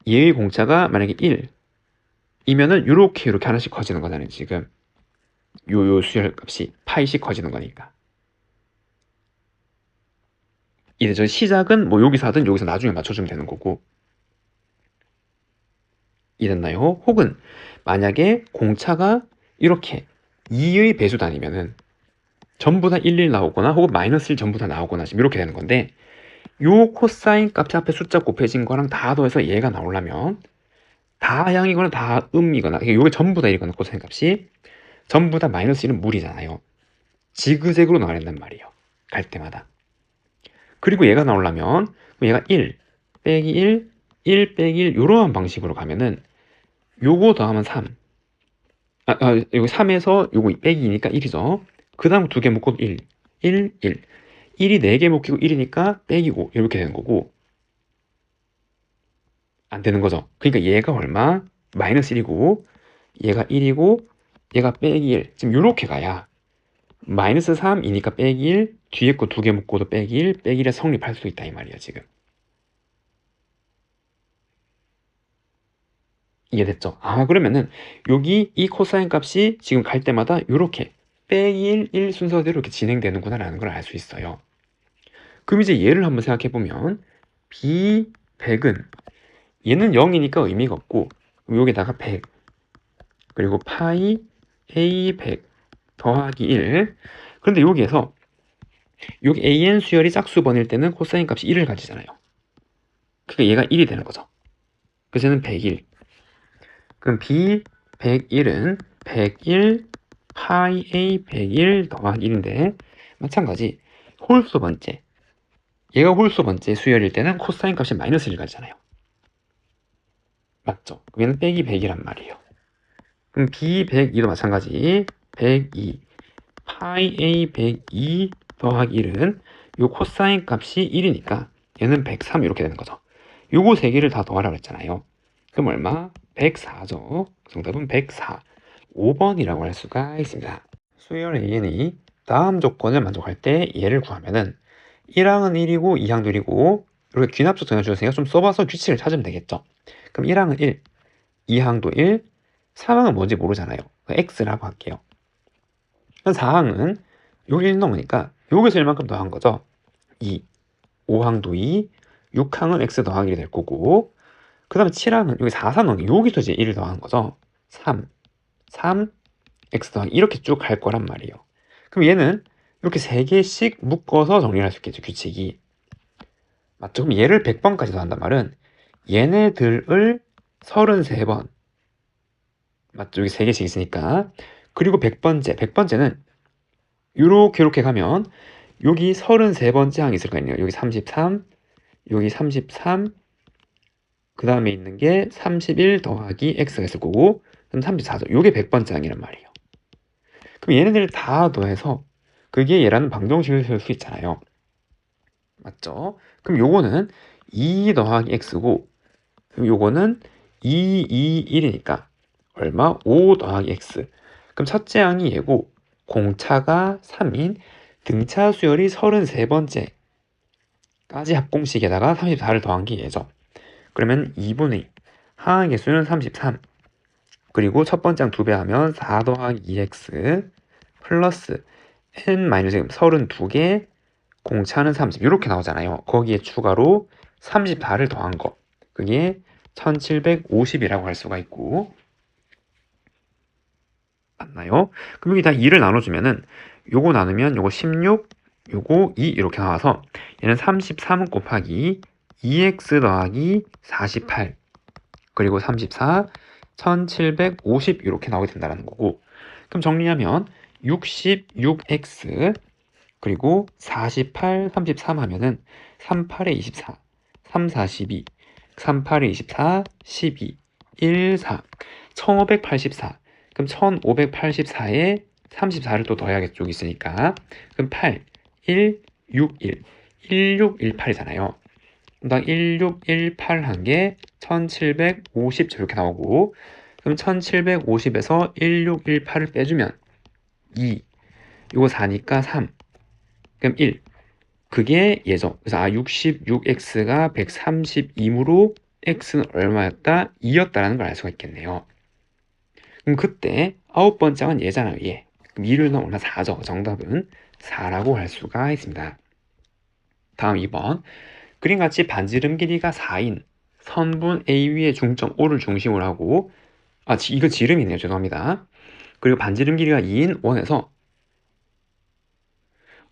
얘의 공차가 만약에 1 이면은 요렇게 하나씩 커지는 거잖아요. 지금 요 수열 값이 파이씩 커지는 거니까. 이제 시작은 뭐 여기서 하든 여기서 나중에 맞춰주면 되는 거고. 이해됐나요? 혹은 만약에 공차가 이렇게 2의 배수 단위면은 전부 다 1, 1 나오거나 혹은 마이너스 1 전부 다 나오거나 지금 이렇게 되는 건데, 요 코사인 값이 앞에 숫자 곱해진 거랑 다 더해서 얘가 나오려면 다 양이거나 다 음이거나 이게 전부 다 1이거나 코사인 값이 전부 다 마이너스 1은 무리잖아요. 지그재그로 나와야 된단 말이에요. 갈 때마다. 그리고 얘가 나오려면 얘가 1 빼기 1 1 빼기 1 이러한 방식으로 가면은 요거 더하면 3 여기 3에서 요거 빼기 2니까 1이죠. 그 다음 두 개 묶어도 1 1 1 1이 4개 묶이고 1이니까 빼기 5 이렇게 되는 거고, 안 되는 거죠. 그러니까 얘가 얼마? 마이너스 1이고 얘가 1이고 얘가 빼기 1 지금 요렇게 가야 마이너스 3이니까 빼기 1 뒤에 거 두 개 묶고도 빼기 1 빼기 1에 성립할 수 있다 이 말이야 지금. 이해됐죠? 아, 그러면은 여기 이 코사인 값이 지금 갈 때마다 이렇게 빼기 1 순서대로 이렇게 진행되는구나 라는 걸 알 수 있어요. 그럼 이제 얘를 한번 생각해 보면 B100은 얘는 0이니까 의미가 없고 여기다가 100 그리고 파이 A100 더하기 1. 그런데 여기에서 여기 AN 수열이 짝수번일 때는 코사인 값이 1을 가지잖아요. 그러니까 얘가 1이 되는 거죠. 그래서 얘는 101. 그럼 B101은 101 파이 A101 더하기 1인데 마찬가지 홀수 번째, 얘가 홀수 번째 수열일 때는 코사인 값이 마이너스 1 가지잖아요. 맞죠? 그럼 얘는 빼기 100이란 말이에요. 그럼 B102도 마찬가지 102 파이 A102 더하기 1은 요 코사인 값이 1이니까 얘는 103 이렇게 되는 거죠. 요거 세 개를 다 더하라고 했잖아요. 그럼 얼마? 104죠. 정답은 104. 5번이라고 할 수가 있습니다. 수열 AN이 다음 조건을 만족할 때 얘를 구하면은 1항은 1이고 2항도 1이고 이렇게 귀납적 정해주셨으니까 좀 써봐서 규칙을 찾으면 되겠죠. 그럼 1항은 1, 2항도 1, 3항은 뭔지 모르잖아요. X라고 할게요. 4항은 여기 1 넘으니까 여기서 1만큼 더한 거죠. 2, 5항도 2, 6항은 X 더하기 1이 될 거고 그 다음에 7항은 여기 4, 4 넣은 게 여기서 이제 1을 더한 거죠. 3, 3, X 더하기 이렇게 쭉 갈 거란 말이에요. 그럼 얘는 이렇게 3개씩 묶어서 정리할 수 있겠죠, 규칙이. 맞죠? 그럼 얘를 100번까지 더한단 말은 얘네들을 33번. 맞죠? 여기 3개씩 있으니까. 그리고 100번째는 이렇게 가면 여기 33번째 항이 있을 거 아니에요. 여기 33, 여기 33, 그 다음에 있는 게 31 더하기 X가 있을 거고 그럼 34죠. 요게 100번째 항이란 말이에요. 그럼 얘네들을 다 더해서 그게 얘라는 방정식을 세울 수 있잖아요. 맞죠? 그럼 요거는 2 더하기 X고 그럼 요거는 2, 2, 1이니까 얼마? 5 더하기 X. 그럼 첫째 항이 얘고 공차가 3인 등차 수열이 33번째까지 합공식에다가 34를 더한 게 얘죠. 그러면 2분의 항의 개수는 33 그리고 첫 번째 항 2배 하면 4 더하기 2x 플러스 n-지금 32개 공차는 30 이렇게 나오잖아요. 거기에 추가로 34를 더한 거 그게 1750이라고 할 수가 있고 맞나요? 그럼 여기 다 2를 나눠주면은 요거 나누면 요거 16 요거 2 이렇게 나와서 얘는 33 곱하기 2x 더하기 48 그리고 34 1750 이렇게 나오게 된다는 거고 그럼 정리하면 66x 그리고 48, 33 하면은 38에 24, 3, 42, 38에 24, 12, 1, 4, 1584 그럼 1584에 34를 또 더해야겠죠. 여기 있으니까 그럼 8, 1, 6, 1, 1618이잖아요. 그다음 1618 한 게 1750 이렇게 나오고 그럼 1750에서 1618을 빼주면 2 이거 4니까 3 그럼 1 그게 얘죠. 그래서 66x가 132이므로 x는 얼마였다? 2였다라는 걸 알 수가 있겠네요. 그럼 그때 9번째 항은 얘잖아요. 얘. 그럼 2를 넣으면 4죠. 정답은 4라고 할 수가 있습니다. 다음 2번 그림같이 반지름 길이가 4인 선분 A 위의 중점 O를 중심으로 하고 이거 지름이네요. 죄송합니다. 그리고 반지름 길이가 2인 원에서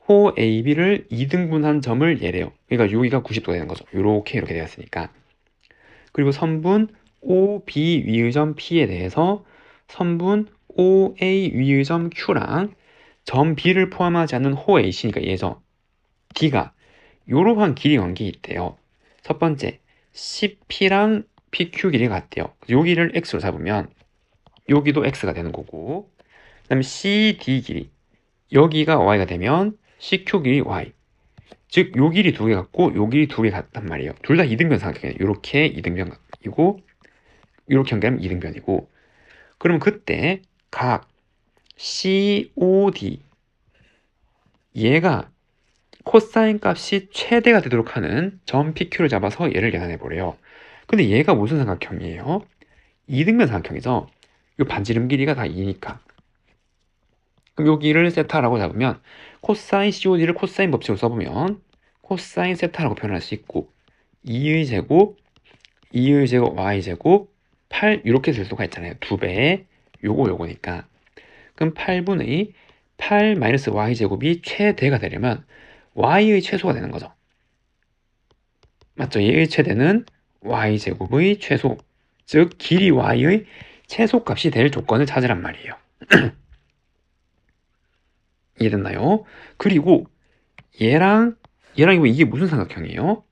호 AB를 2등분한 점을 얘래요. 그러니까 여기가 90도가 되는 거죠. 이렇게 되었으니까. 그리고 선분 OB 위의 점 P에 대해서 선분 OA 위의 점 Q랑 점 B를 포함하지 않는 호 AC니까 얘죠. D가 이러한 길이 관계 있대요. 첫 번째, CP랑 PQ 길이가 같대요. 여기를 X로 잡으면 여기도 X가 되는 거고 그 다음에 CD 길이 여기가 Y가 되면 CQ 길이 Y 즉 요 길이 두 개 같고 요 길이 두 개 같단 말이에요. 둘 다 이등변 삼각형이에요. 이렇게 이등변이고 이렇게 연결하면 이등변이고 그러면 그때 각 COD 얘가 코사인 값이 최대가 되도록 하는 점 PQ를 잡아서 얘를 계산해 보래요. 근데 얘가 무슨 삼각형이에요? 이등변 삼각형이죠. 이 반지름 길이가 다 2니까. 그럼 여기를 세타라고 잡으면 코사인 COD를 코사인 법칙으로 써보면 코사인 세타라고 표현할 수 있고 2의 제곱, 2의 제곱, y제곱, 8 이렇게 쓸 수가 있잖아요. 2배의 요거니까. 그럼 8분의 8 마이너스 y제곱이 최대가 되려면 y의 최소가 되는 거죠. 맞죠? 얘의 최대는 y제곱의 최소, 즉 길이 y의 최소값이 될 조건을 찾으란 말이에요. 이해됐나요? 그리고 얘랑 이게 무슨 삼각형이에요?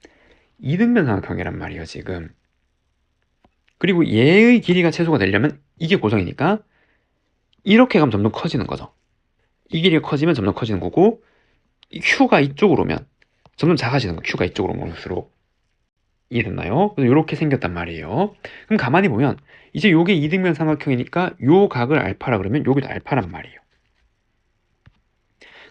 이등변 삼각형이란 말이에요, 지금. 그리고 얘의 길이가 최소가 되려면 이게 고정이니까 이렇게 가면 점점 커지는 거죠. 이 길이가 커지면 점점 커지는 거고 이 Q가 이쪽으로 오면 점점 작아지는 거. Q가 이쪽으로 올수록. 이해됐나요? 그래서 이렇게 생겼단 말이에요. 그럼 가만히 보면 이제 요게 이등변 삼각형이니까 요 각을 알파라 그러면 여기도 알파란 말이에요.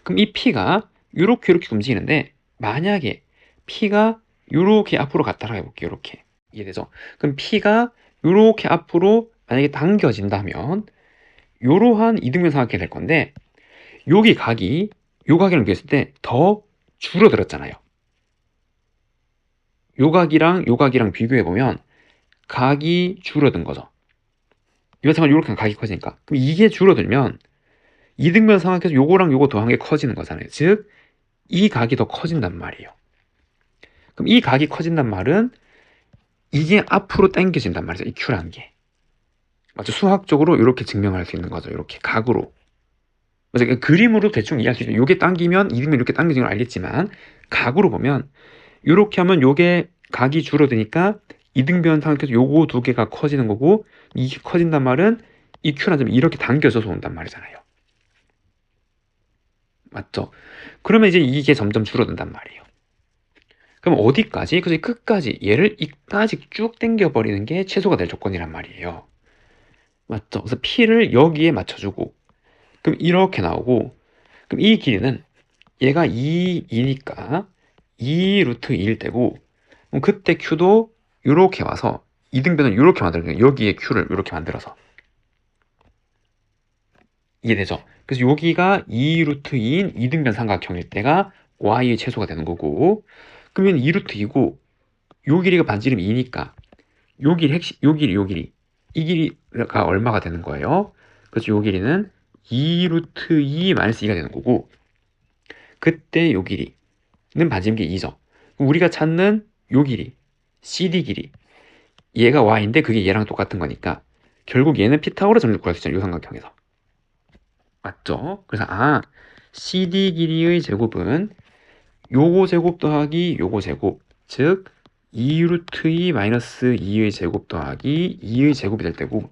그럼 이 P가 요렇게 움직이는데 만약에 P가 요렇게 앞으로 갔다라고 해볼게요. 요렇게. 이해되죠? 그럼 P가 요렇게 앞으로 만약에 당겨진다면 요러한 이등변 삼각형이 될 건데 여기 각이 요 각이랑 비했을 때 더 줄어들었잖아요. 요 각이랑 비교해보면 각이 줄어든 거죠. 이것처럼 이렇게 각이 커지니까. 그럼 이게 줄어들면 이등변 삼각형에서 요거랑 요거 더한 게 커지는 거잖아요. 즉, 이 각이 더 커진단 말이에요. 그럼 이 각이 커진단 말은 이게 앞으로 당겨진단 말이죠. 이 Q라는 게. 맞죠? 수학적으로 이렇게 증명할 수 있는 거죠. 이렇게 각으로. 맞아, 그림으로 대충 이해할 수 있어요. 요게 당기면 이등변 이렇게 당겨지는 걸 알겠지만 각으로 보면 이렇게 하면 요게 각이 줄어드니까 이등변 삼각형에서 요거 두 개가 커지는 거고 이게 커진단 말은 이 Q라는 점이 이렇게 당겨져서 온단 말이잖아요. 맞죠? 그러면 이제 이게 점점 줄어든단 말이에요. 그럼 어디까지? 그래서 끝까지 얘를 이까지 쭉 당겨버리는 게 최소가 될 조건이란 말이에요. 맞죠? 그래서 P를 여기에 맞춰주고 그럼 이렇게 나오고 그럼 이 길이는 얘가 2니까 2 루트 2일 때고 그럼 그때 Q도 이렇게 와서 이등변을 이렇게 만들어요. 여기에 Q를 이렇게 만들어서 이해되죠? 그래서 여기가 2 루트 2인 이등변 삼각형일 때가 y의 최소가 되는 거고 그러면 2 루트 2고 요 길이가 반지름 2니까 요 길이 이 길이가 얼마가 되는 거예요? 그래서 요 길이는 2 루트 2 마이너스 2가 되는 거고 그때 요 길이는 반지름 길이 2죠. 우리가 찾는 요 길이 CD 길이 얘가 y인데 그게 얘랑 똑같은 거니까 결국 얘는 피타고라 정리를 구할 수 있잖아요. 요 삼각형에서. 맞죠? 그래서 CD 길이의 제곱은 요거 제곱 더하기 요거 제곱 즉 2 루트 2 마이너스 2의 제곱 더하기 2의 제곱이 될 때고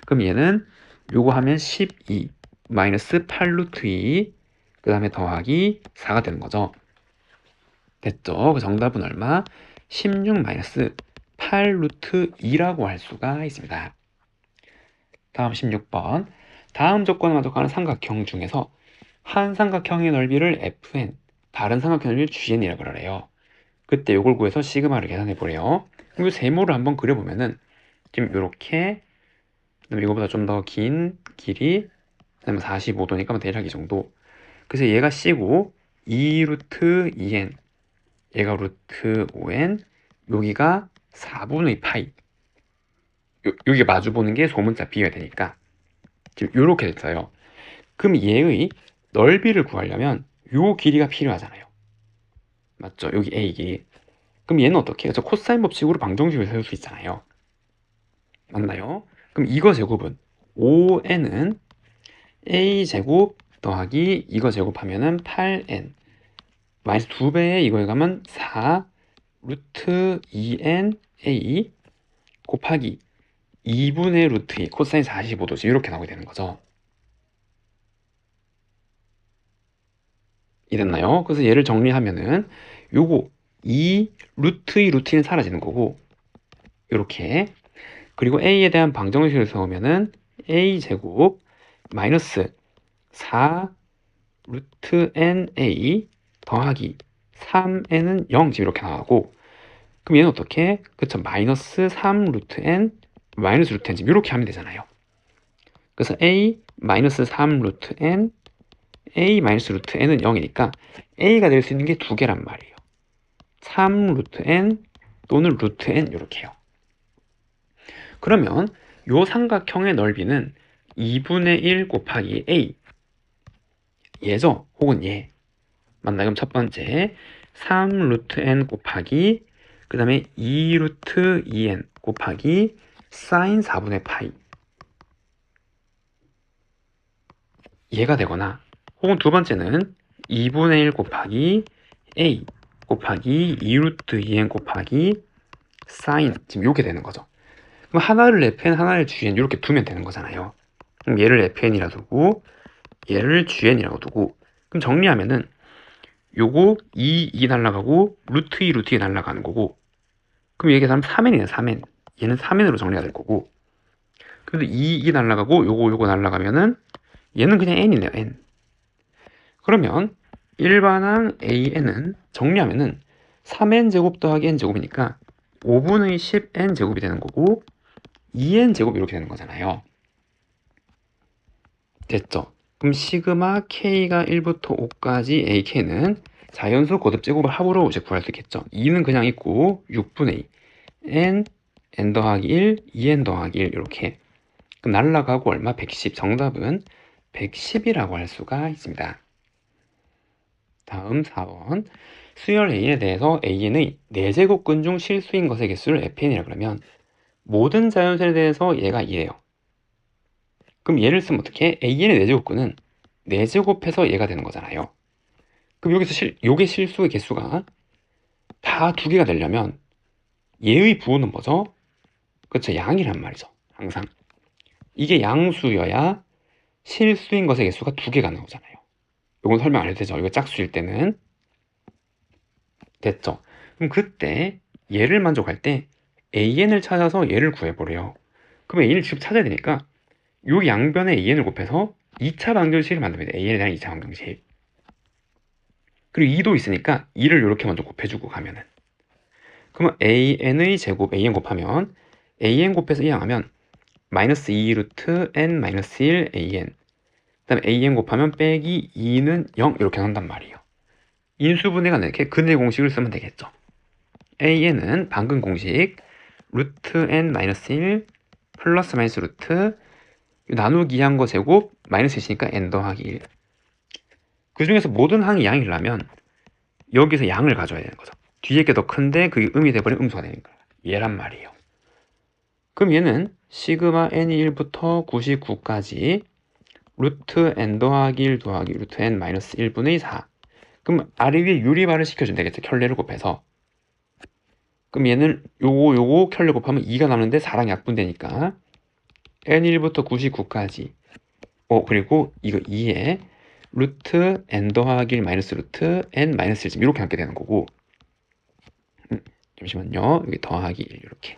그럼 얘는 요거 하면 12 마이너스 8 루트 2 그 다음에 더하기 4가 되는 거죠. 됐죠? 그 정답은 얼마? 16 마이너스 8 루트 2라고 할 수가 있습니다. 다음 16번 다음 조건에 만족하는 삼각형 중에서 한 삼각형의 넓이를 fn 다른 삼각형 넓이를 gn이라고 그래요. 그때 요걸 구해서 시그마를 계산해 보래요. 그리고 세모를 한번 그려보면은 지금 요렇게 그다음에 이거보다 좀 더 긴 길이 그다음에 45도니까 대략 이 정도. 그래서 얘가 C고 2 루트 2n 얘가 루트 5n 여기가 4분의 파이 여기 마주 보는 게 소문자 비교가 되니까 지금 요렇게 됐어요. 그럼 얘의 넓이를 구하려면 요 길이가 필요하잖아요. 맞죠? 여기 A 길이. 그럼 얘는 어떻게 해요? 저 코사인 법칙으로 방정식을 세울 수 있잖아요. 맞나요? 그럼 이거 제곱은 5n은 a제곱 더하기 이거 제곱하면은 8n 마이너스 2배에 이거에 가면 4 루트 2n a 곱하기 2분의 루트 2 코사인 45도지 이렇게 나오게 되는 거죠. 이랬나요? 그래서 얘를 정리하면은 요거 2 루트 2 루트 2는 사라지는 거고 요렇게 그리고 a에 대한 방정식을 세우면은 a제곱 마이너스 4 루트 na 더하기 3n은 0 지금 이렇게 나오고 그럼 얘는 어떻게? 그쵸 마이너스 3 루트 n 마이너스 루트 n 지금 이렇게 하면 되잖아요. 그래서 a 마이너스 3 루트 n a 마이너스 루트 n은 0이니까 a가 될 수 있는 게 두 개란 말이에요. 3 루트 n 또는 루트 n 이렇게요. 그러면 요 삼각형의 넓이는 2분의 1 곱하기 a 얘죠? 혹은 얘. 맞나? 그럼 첫 번째 3 루트 n 곱하기 그 다음에 2 루트 2n 곱하기 사인 4분의 파이 얘가 되거나, 혹은 두 번째는 2분의 1 곱하기 a 곱하기 2 루트 2n 곱하기 사인, 지금 요게 되는 거죠. 그럼 하나를 fn 하나를 gn 이렇게 두면 되는 거잖아요. 그럼 얘를 fn이라 두고 얘를 gn이라고 두고, 그럼 정리하면은 요거 2 날라가고 루트 2 루트 2 날라가는 거고, 그럼 얘가 3n이네 3n. 얘는 3n으로 정리가 될 거고, 그래도 2 날라가고 요거 날라가면은 얘는 그냥 n이네요 n. 그러면 일반항 an은 정리하면은 3n제곱 더하기 n제곱이니까 5분의 10n제곱이 되는 거고 2n제곱 이렇게 되는 거잖아요. 됐죠? 그럼 시그마 k가 1부터 5까지 ak는 자연수 고듭제곱을 합으로 이제 구할 수 있겠죠. 2는 그냥 있고 6분의 2 n 더하기 1 2n 더하기 1 이렇게. 그럼 날라가고 얼마? 110. 정답은 110이라고 할 수가 있습니다. 다음 4번. 수열 A에 대해서 An의 4제곱근 중 실수인 것의 개수를 FN이라 그러면 모든 자연수에 대해서 얘가 2예요. 그럼 얘를 쓰면 어떻게? An의 4제곱근은 4제곱해서 얘가 되는 거잖아요. 그럼 여기서 요게 실수의 개수가 다 2개가 되려면 얘의 부호는 뭐죠? 그렇죠, 양이란 말이죠. 항상 이게 양수여야 실수인 것의 개수가 2개가 나오잖아요. 이건 설명 안 해도 되죠. 이거 짝수일 때는. 됐죠? 그럼 그때 얘를 만족할 때 an을 찾아서 얘를 구해보래요. 그럼 an을 쭉 찾아야 되니까 요 양변에 an을 곱해서 2차 방정식을 만듭니다. an에 대한 2차 방정식. 그리고 2도 있으니까 2를 이렇게 먼저 곱해주고 가면은, 그러면 an의 제곱 an 곱하면 an 곱해서 2 하면 마이너스 2 루트 n 마이너스 1 an, 그 다음에 an 곱하면 빼기 2는 0 이렇게 한단 말이에요. 인수분해가 이렇게 근의 공식을 쓰면 되겠죠. an은 방금 공식 루트 n 마이너스 1 플러스 마이너스 루트 나누기 한 거 제곱 마이너스 있으니까 n 더하기 1. 그 중에서 모든 항이 양이라면 여기서 양을 가져야 되는 거죠. 뒤에 게 더 큰데 그게 음이 돼버리면 음수가 되니까 얘란 말이에요. 그럼 얘는 시그마 n이 1부터 99까지 루트 n 더하기 1 더하기 루트 n 마이너스 1분의 4. 그럼 아래 위에 유리말을 시켜주면 되겠죠. 켤레를 곱해서. 그럼 얘는 요거 켤레 곱하면 2가 남는데 4랑 약분되니까 n1부터 99까지 그리고 이거 2에 루트 n 더하기 1 마이너스 루트 n 마이너스 1 이렇게 남게 되는 거고, 잠시만요. 여기 더하기 1 이렇게.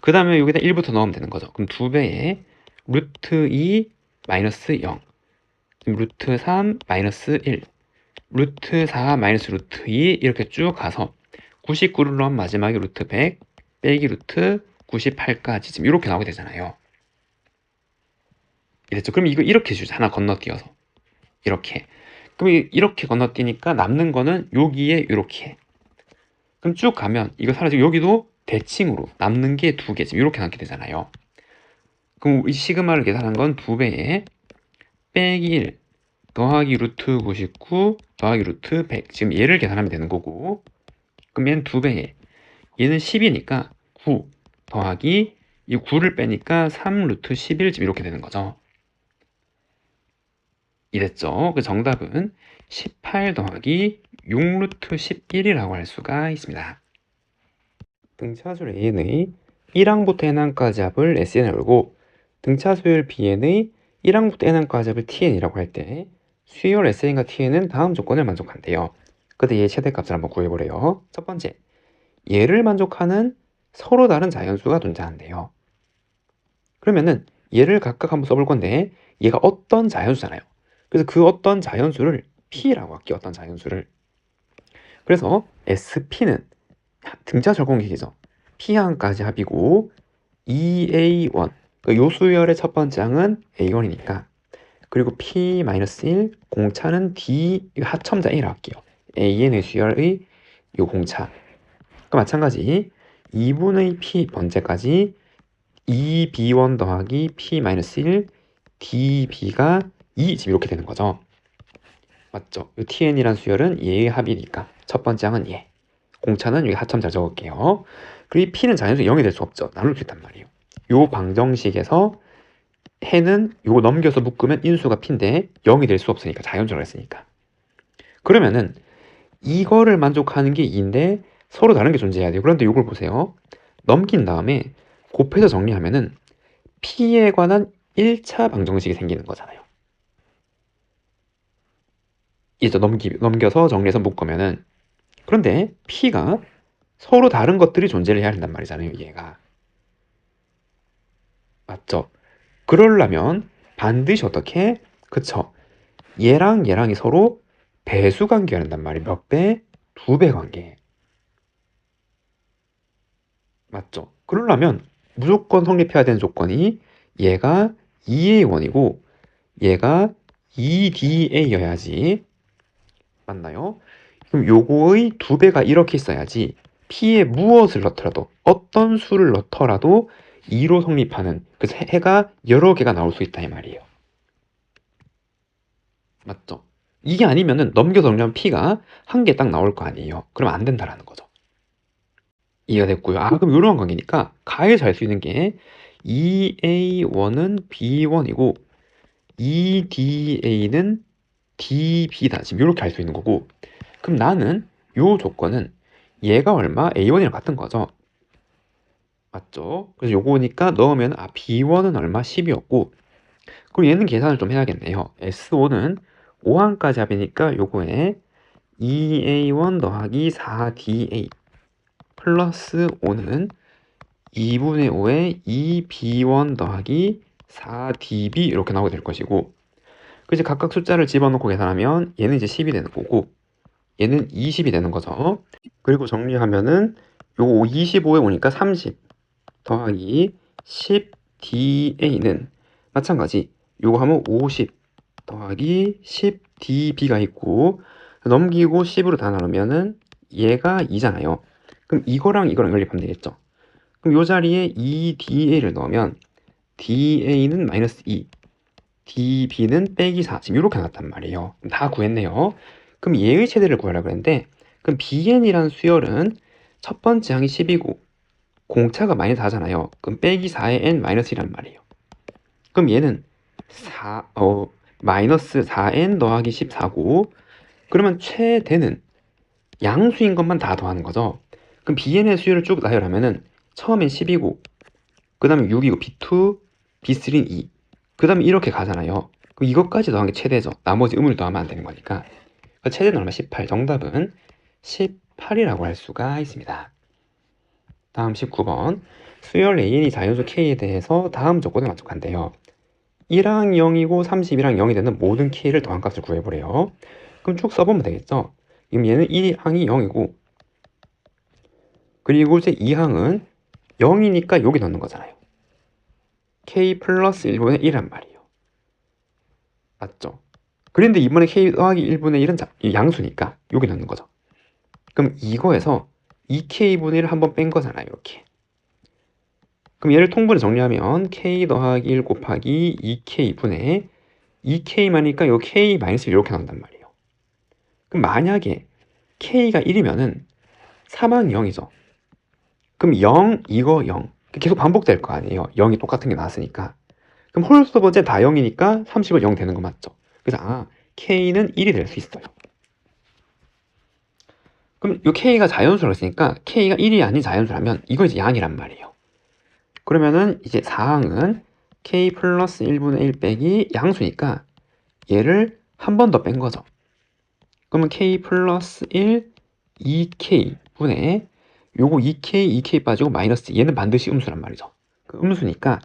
그 다음에 여기다 1부터 넣으면 되는 거죠. 그럼 2배에 루트 2 마이너스 0, 루트 3 마이너스 1, 루트 4 마이너스 루트 2 이렇게 쭉 가서 99를 넣으면 마지막에 루트 100 빼기 루트 98까지 지금 이렇게 나오게 되잖아요. 이랬죠. 그럼 이거 이렇게 주죠. 하나 건너뛰어서 이렇게. 그럼 이렇게 건너뛰니까 남는 거는 여기에 이렇게. 그럼 쭉 가면 이거 사라지고 여기도 대칭으로 남는 게 2개 지금 이렇게 남게 되잖아요. 그럼 이 시그마를 계산한 건 2배에 빼기 1 더하기 루트 99 더하기 루트 100 지금 얘를 계산하면 되는 거고, 그럼 얘는 2배에 얘는 10이니까 9 더하기 이 9를 빼니까 3 루트 11 지금 이렇게 되는 거죠. 이랬죠. 그 정답은 18 더하기 6 루트 11이라고 할 수가 있습니다. 등차수열 An의 1항부터 N항까지 합을 SN을 열고 등차수열 Bn의 1항부터 N항까지 합을 TN이라고 할 때 수열 SN과 TN은 다음 조건을 만족한대요. 그때 얘의 최대값을 한번 구해보래요. 첫 번째, 얘를 만족하는 서로 다른 자연수가 존재한대요. 그러면은 얘를 각각 한번 써볼 건데 얘가 어떤 자연수잖아요. 그래서 그 어떤 자연수를 P라고 할게요. 어떤 자연수를. 그래서 SP는 등차 절공식이죠. P항까지 합이고 2A1 요 수열의 첫 번째 항은 A1이니까 그리고 P-1 공차는 D 합첨자 A라 할게요. AN의 수열의 요 공차. 그 마찬가지 2분의 P 번째까지 2B1 더하기 P-1 DB가 2 지금 이렇게 되는 거죠. 맞죠? 요 TN이란 수열은 얘의 합이니까 첫 번째 항은 얘. 공차는 여기 합첨 잘 적을게요. 그리고 P는 자연수로 0이 될 수 없죠. 나눌 수 있단 말이에요. 요 방정식에서 해는 요거 넘겨서 묶으면 인수가 P인데 0이 될 수 없으니까 자연수라고 했으니까. 그러면은 이거를 만족하는 게 2인데 서로 다른 게 존재해야 돼요. 그런데 이걸 보세요. 넘긴 다음에 곱해서 정리하면은 P에 관한 1차 방정식이 생기는 거잖아요. 이제 넘겨서 정리해서 묶으면은 그런데 P가 서로 다른 것들이 존재를 해야 한단 말이잖아요. 얘가. 맞죠? 그러려면 반드시 어떻게? 그쵸? 얘랑 얘랑이 서로 배수 관계가 된단 말이에요. 몇 배? 2배 관계. 맞죠? 그러려면 무조건 성립해야 되는 조건이 얘가 2A1이고 얘가 2DA여야지. 맞나요? 그럼 요거의 2배가 이렇게 있어야지 P에 무엇을 넣더라도 어떤 수를 넣더라도 2로 성립하는 그래서 해가 여러 개가 나올 수 있다 이 말이에요. 맞죠? 이게 아니면은 넘겨서 정리하면 P가 한 개 딱 나올 거 아니에요. 그럼 안 된다라는 거죠. 이해가 됐고요. 그럼 이런 관계니까 가에서 알 수 있는 게 2A1은 B1이고 2DA는 DB다. 지금 이렇게 알 수 있는 거고 그럼 나는 요 조건은 얘가 얼마? A1이랑 같은 거죠. 맞죠? 그래서 요거니까 넣으면 B1은 얼마? 10이었고 그럼 얘는 계산을 좀 해야겠네요. S5는 5항까지 합이니까 요거에 2A1 더하기 4DA 플러스 5는 2분의 5에 2B1 더하기 4DB 이렇게 나오게 될 것이고 그래서 각각 숫자를 집어넣고 계산하면 얘는 이제 10이 되는 거고 얘는 20이 되는 거죠. 그리고 정리하면은 요거 25에 오니까 30 더하기 10DA는 마찬가지 요거 하면 50 더하기 10DB가 있고 넘기고 10으로 다 나누면은 얘가 2잖아요. 그럼 이거랑 연립하면 되겠죠. 그럼 요 자리에 2DA를 넣으면 DA는 마이너스 2 DB는 빼기 4 지금 이렇게 나왔단 말이에요. 다 구했네요. 그럼 얘의 최대를 구하려고 했는데 그럼 BN이란 수열은 첫 번째 항이 10이고 공차가 마이너스 4잖아요. 그럼 빼기 4의 N 마이너스 1란 말이에요. 그럼 얘는 마이너스 4N 더하기 14고 그러면 최대는 양수인 것만 다 더하는 거죠. 그럼 BN의 수열을 쭉 나열하면은 처음엔 10이고 그 다음에 6이고 B2, B3는 2 그 다음에 이렇게 가잖아요. 그럼 이것까지 더한 게 최대죠. 나머지 음을 더하면 안 되는 거니까. 최대는 얼마? 18. 정답은 18이라고 할 수가 있습니다. 다음 19번. 수열 AN이 자연수 K에 대해서 다음 조건을 만족한대요. 1항 0이고 32랑 0이 되는 모든 K를 더한 값을 구해보래요. 그럼 쭉 써보면 되겠죠. 그럼 얘는 1항이 0이고 그리고 이제 2항은 0이니까 여기 넣는 거잖아요. K 플러스 1분의 1란 말이에요. 맞죠? 그런데 이번에 K 더하기 1분의 1은 양수니까 여기 넣는 거죠. 그럼 이거에서 2K분의 1을 한번 뺀 거잖아요. 이렇게. 그럼 얘를 통분해 정리하면 K 더하기 1 곱하기 2K분의 2K만이니까 요 K 마이너스 1 이렇게 나온단 말이에요. 그럼 만약에 K가 1이면은 3항 0이죠. 그럼 0, 이거 0. 계속 반복될 거 아니에요. 0이 똑같은 게 나왔으니까. 그럼 홀수 번째 다 0이니까 30은 0 되는 거 맞죠? 그래서 K는 1이 될 수 있어요. 그럼 이 K가 자연수라고 했으니까 K가 1이 아닌 자연수라면 이거 이제 양이란 말이에요. 그러면은 이제 4항은 K 플러스 1분의 1 빼기 양수니까 얘를 한 번 더 뺀 거죠. 그러면 K 플러스 1, 2K분의 요거 2K, 2K 빠지고 마이너스 얘는 반드시 음수란 말이죠. 그 음수니까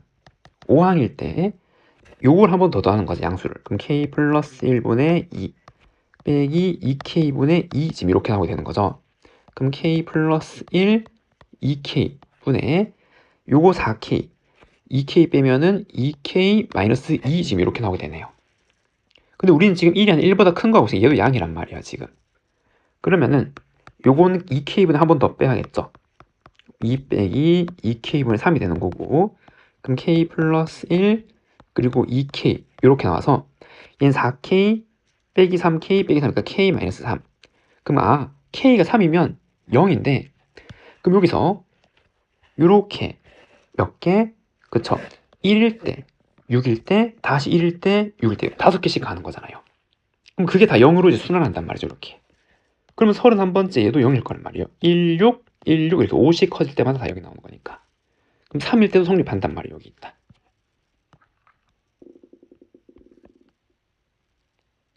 5항일 때 요걸 한 번 더 더하는 거죠. 양수를. 그럼 K 플러스 1분의 2 빼기 2K분의 2 지금 이렇게 나오게 되는 거죠. 그럼 K 플러스 1, 2K분의 요거 4K, 2K 빼면은 2K-2 지금 이렇게 나오게 되네요. 근데 우리는 지금 1이 아니라 1보다 큰 거 하고 있으니까 얘도 양이란 말이야 지금. 그러면은 요거는 2K분의 한 번 더 빼야겠죠. 2 빼기 2K분의 3이 되는 거고, 그럼 K 플러스 1 그리고 2K 이렇게 나와서 얘는 4K 빼기 3K 빼기 3이니까 K 마이너스 3. 그럼 K가 3이면 0인데, 그럼 여기서 요렇게 몇 개? 그쵸? 1일 때, 6일 때, 다시 1일 때, 6일 때 5개씩 가는 거잖아요. 그럼 그게 다 0으로 이제 순환한단 말이죠, 이렇게. 그러면 31번째 얘도 0일 거란 말이에요. 16, 16 이렇게 5씩 커질 때마다 다 0이 나오는 거니까. 그럼 3일 때도 성립한단 말이에요, 여기 있다.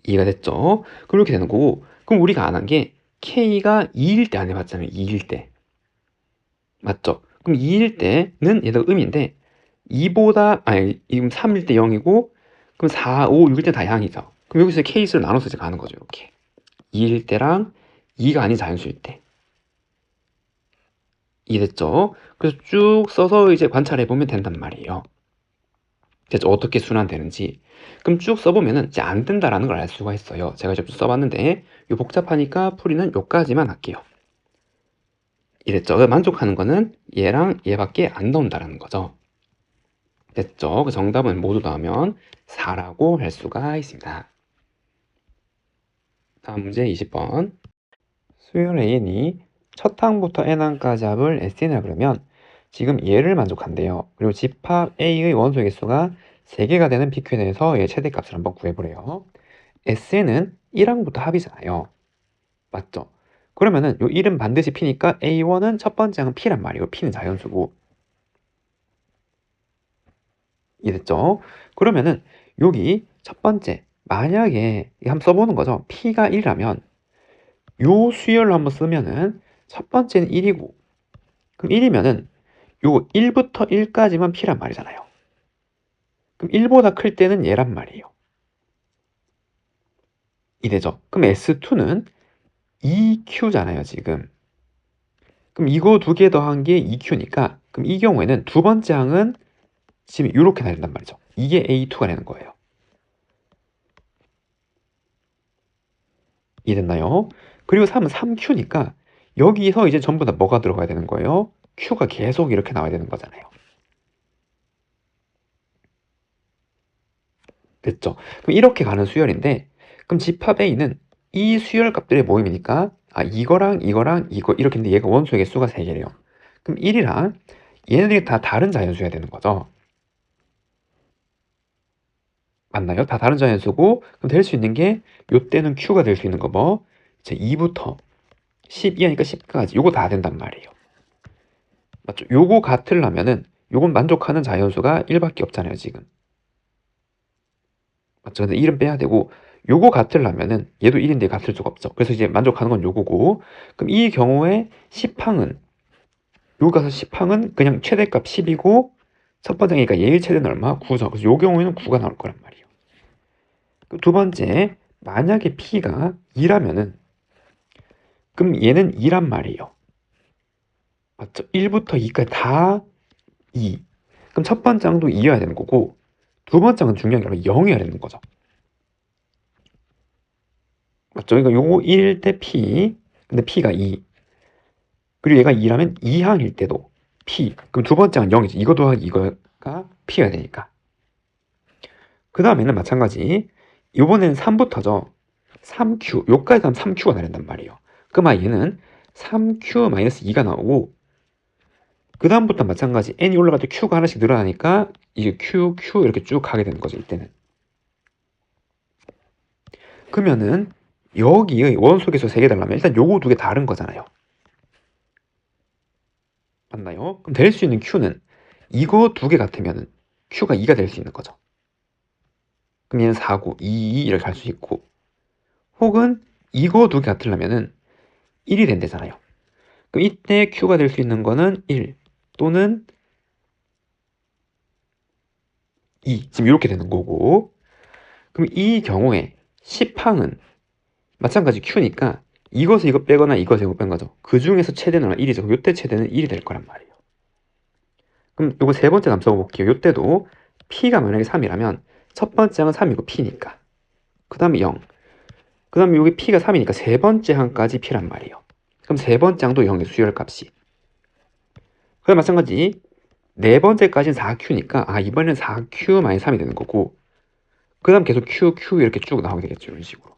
이해가 됐죠? 그럼 이렇게 되는 거고, 그럼 우리가 안 한 게 K가 2일 때 안 해봤잖아요, 2일 때. 맞죠? 그럼 2일 때는 얘도 음인데, 2보다, 지금 3일 때 0이고, 그럼 4, 5, 6일 때 다 양이죠. 그럼 여기서 케이스를 나눠서 이제 가는 거죠, 이렇게. 2일 때랑 2가 아닌 자연수일 때. 이해됐죠? 그래서 쭉 써서 이제 관찰해 보면 된단 말이에요. 그래서 어떻게 순환되는지. 그럼 쭉 써보면은 이제 안 된다라는 걸 알 수가 있어요. 제가 좀 써봤는데, 요 복잡하니까 풀이는 요까지만 할게요. 이랬죠? 만족하는 거는 얘랑 얘밖에 안 나온다라는 거죠. 됐죠? 그 정답은 모두 나오면 4라고 할 수가 있습니다. 다음 문제 20번. 수열 AN이 첫 항부터 n항까지 합을 SN이라 그러면 지금 얘를 만족한대요. 그리고 집합 A의 원소의 개수가 3개가 되는 PQN에서 얘 최대값을 한번 구해보래요. SN은 1항부터 합이잖아요. 맞죠? 그러면은 요 1은 반드시 P니까 A1은 첫 번째 항은 P란 말이에요. P는 자연수고. 이해됐죠? 그러면은 여기 첫 번째 만약에 한번 써보는 거죠. P가 1이라면 요 수열로 한번 쓰면은 첫 번째는 1이고, 그럼 1이면은 요 1부터 1까지만 P란 말이잖아요. 그럼 1보다 클 때는 얘란 말이에요. 이되죠? 그럼 S2는 2Q잖아요, 지금. 그럼 이거 두 개 더한 게 2Q니까, 그럼 이 경우에는 두 번째 항은 지금 이렇게 나야 된단 말이죠. 이게 A2가 되는 거예요. 이해됐나요? 그리고 3은 3Q니까 여기서 이제 전부 다 뭐가 들어가야 되는 거예요? Q가 계속 이렇게 나와야 되는 거잖아요. 됐죠? 그럼 이렇게 가는 수열인데, 그럼 집합 A는 이 수열 값들의 모임이니까 이거랑 이거랑 이거 이렇게 있는데 얘가 원소의 개수가 3개래요. 그럼 1이랑 얘네들이 다 다른 자연수여야 되는 거죠. 맞나요? 다 다른 자연수고, 그럼 될 수 있는 게 요때는 Q가 될 수 있는 거 뭐? 이제 2부터 12 하니까 10까지 요거 다 된단 말이에요. 맞죠? 요거 같으려면은 요건 만족하는 자연수가 1밖에 없잖아요, 지금. 맞죠? 근데 1은 빼야 되고, 요거 같으려면은 얘도 1인데 같을 수가 없죠. 그래서 이제 만족하는 건 요거고, 그럼 이 경우에 10항은 요거 가서 10항은 그냥 최대값 10이고 첫 번째니까 얘의 최대는 얼마? 9죠. 그래서 요 경우에는 9가 나올 거란 말이에요. 두 번째, 만약에 P가 2라면은 그럼 얘는 2란 말이에요. 맞죠? 1부터 2까지 다 2. 그럼 첫 번째 항도 2여야 되는 거고, 두 번째 항은 중요한 게 아니라 0이어야 되는 거죠. 맞죠? 그러니까 요거 1일 때 P, 근데 P가 2. 그리고 얘가 2라면 2항일 때도 P. 그럼 두 번째 항은 0이지. 이거 더하기 이거가 P가 되니까. 그 다음에는 마찬가지. 요번에는 3부터죠. 3Q. 요까지 하면 3Q가 나른단 말이에요. 그럼 얘는 3Q-2가 나오고, 그 다음부터 마찬가지. n이 올라갈 때 q가 하나씩 늘어나니까 이게 q, q 이렇게 쭉 가게 되는 거죠, 이때는. 그러면은 여기의 원소 개수 3개 달라면 일단 요거 두 개 다른 거잖아요. 맞나요? 그럼 될 수 있는 q는 이거 두 개 같으면은 q가 2가 될 수 있는 거죠. 그럼 얘는 4고 2, 2 이렇게 갈 수 있고, 혹은 이거 두 개 같으려면은 1이 된대잖아요. 그럼 이때 q가 될 수 있는 거는 1 또는 2. 지금 이렇게 되는 거고, 그럼 이 경우에 10항은 마찬가지 q니까 이것을 이거 빼거나 이것을 이거 뺀 거죠. 그 중에서 최대는 1이죠. 요때 최대는 1이 될 거란 말이에요. 그럼 요거 세 번째 한번 써볼게요. 요때도 P가 만약에 3이라면 첫 번째 항은 3이고 P니까. 그 다음에 0. 그 다음에 여기 P가 3이니까 세 번째 항까지 P란 말이에요. 그럼 세 번째 항도 0이에요. 수열값이. 그럼 마찬가지 네 번째까지는 4Q니까 이번에는 4Q-3이 되는 거고 그 다음 계속 Q, Q 이렇게 쭉 나오게 되겠죠. 이런 식으로.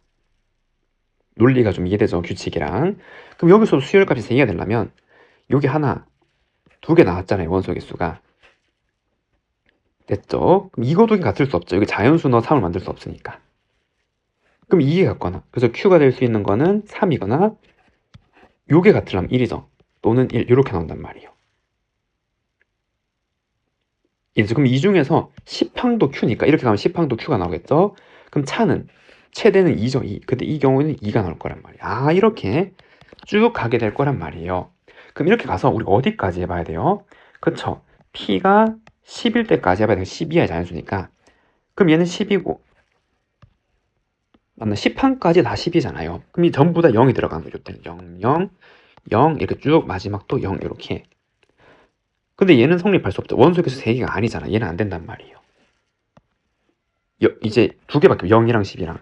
논리가 좀 이해되죠. 규칙이랑. 그럼 여기서 수열값이 3개가 되려면 여기 하나, 2개 나왔잖아요. 원소 개수가. 됐죠? 그럼 이거 2개 같을 수 없죠. 여기 자연수 넣어 3을 만들 수 없으니까. 그럼 이게 같거나 그래서 Q가 될 수 있는 거는 3이거나 요게 같으려면 1이죠. 또는 1 이렇게 나온단 말이에요. 이제 그럼 이 중에서 10항도 Q니까 이렇게 가면 10항도 Q가 나오겠죠? 그럼 차는 최대는 2죠. 2. 근데 이 경우에는 2가 나올 거란 말이에요. 이렇게 쭉 가게 될 거란 말이에요. 그럼 이렇게 가서 우리가 어디까지 해봐야 돼요? 그쵸? P가 10일 때까지 해봐야 돼요. 12야 자연수니까. 그럼 얘는 10이고 맞나? 10항까지 다 10이잖아요. 그럼 이 전부 다 0이 들어가는 거죠. 0, 0, 0 이렇게 쭉 마지막 또 0 이렇게. 근데 얘는 성립할 수 없죠. 원소개수 3개가 아니잖아. 얘는 안 된단 말이에요. 이제 2개밖에 0이랑 10이랑.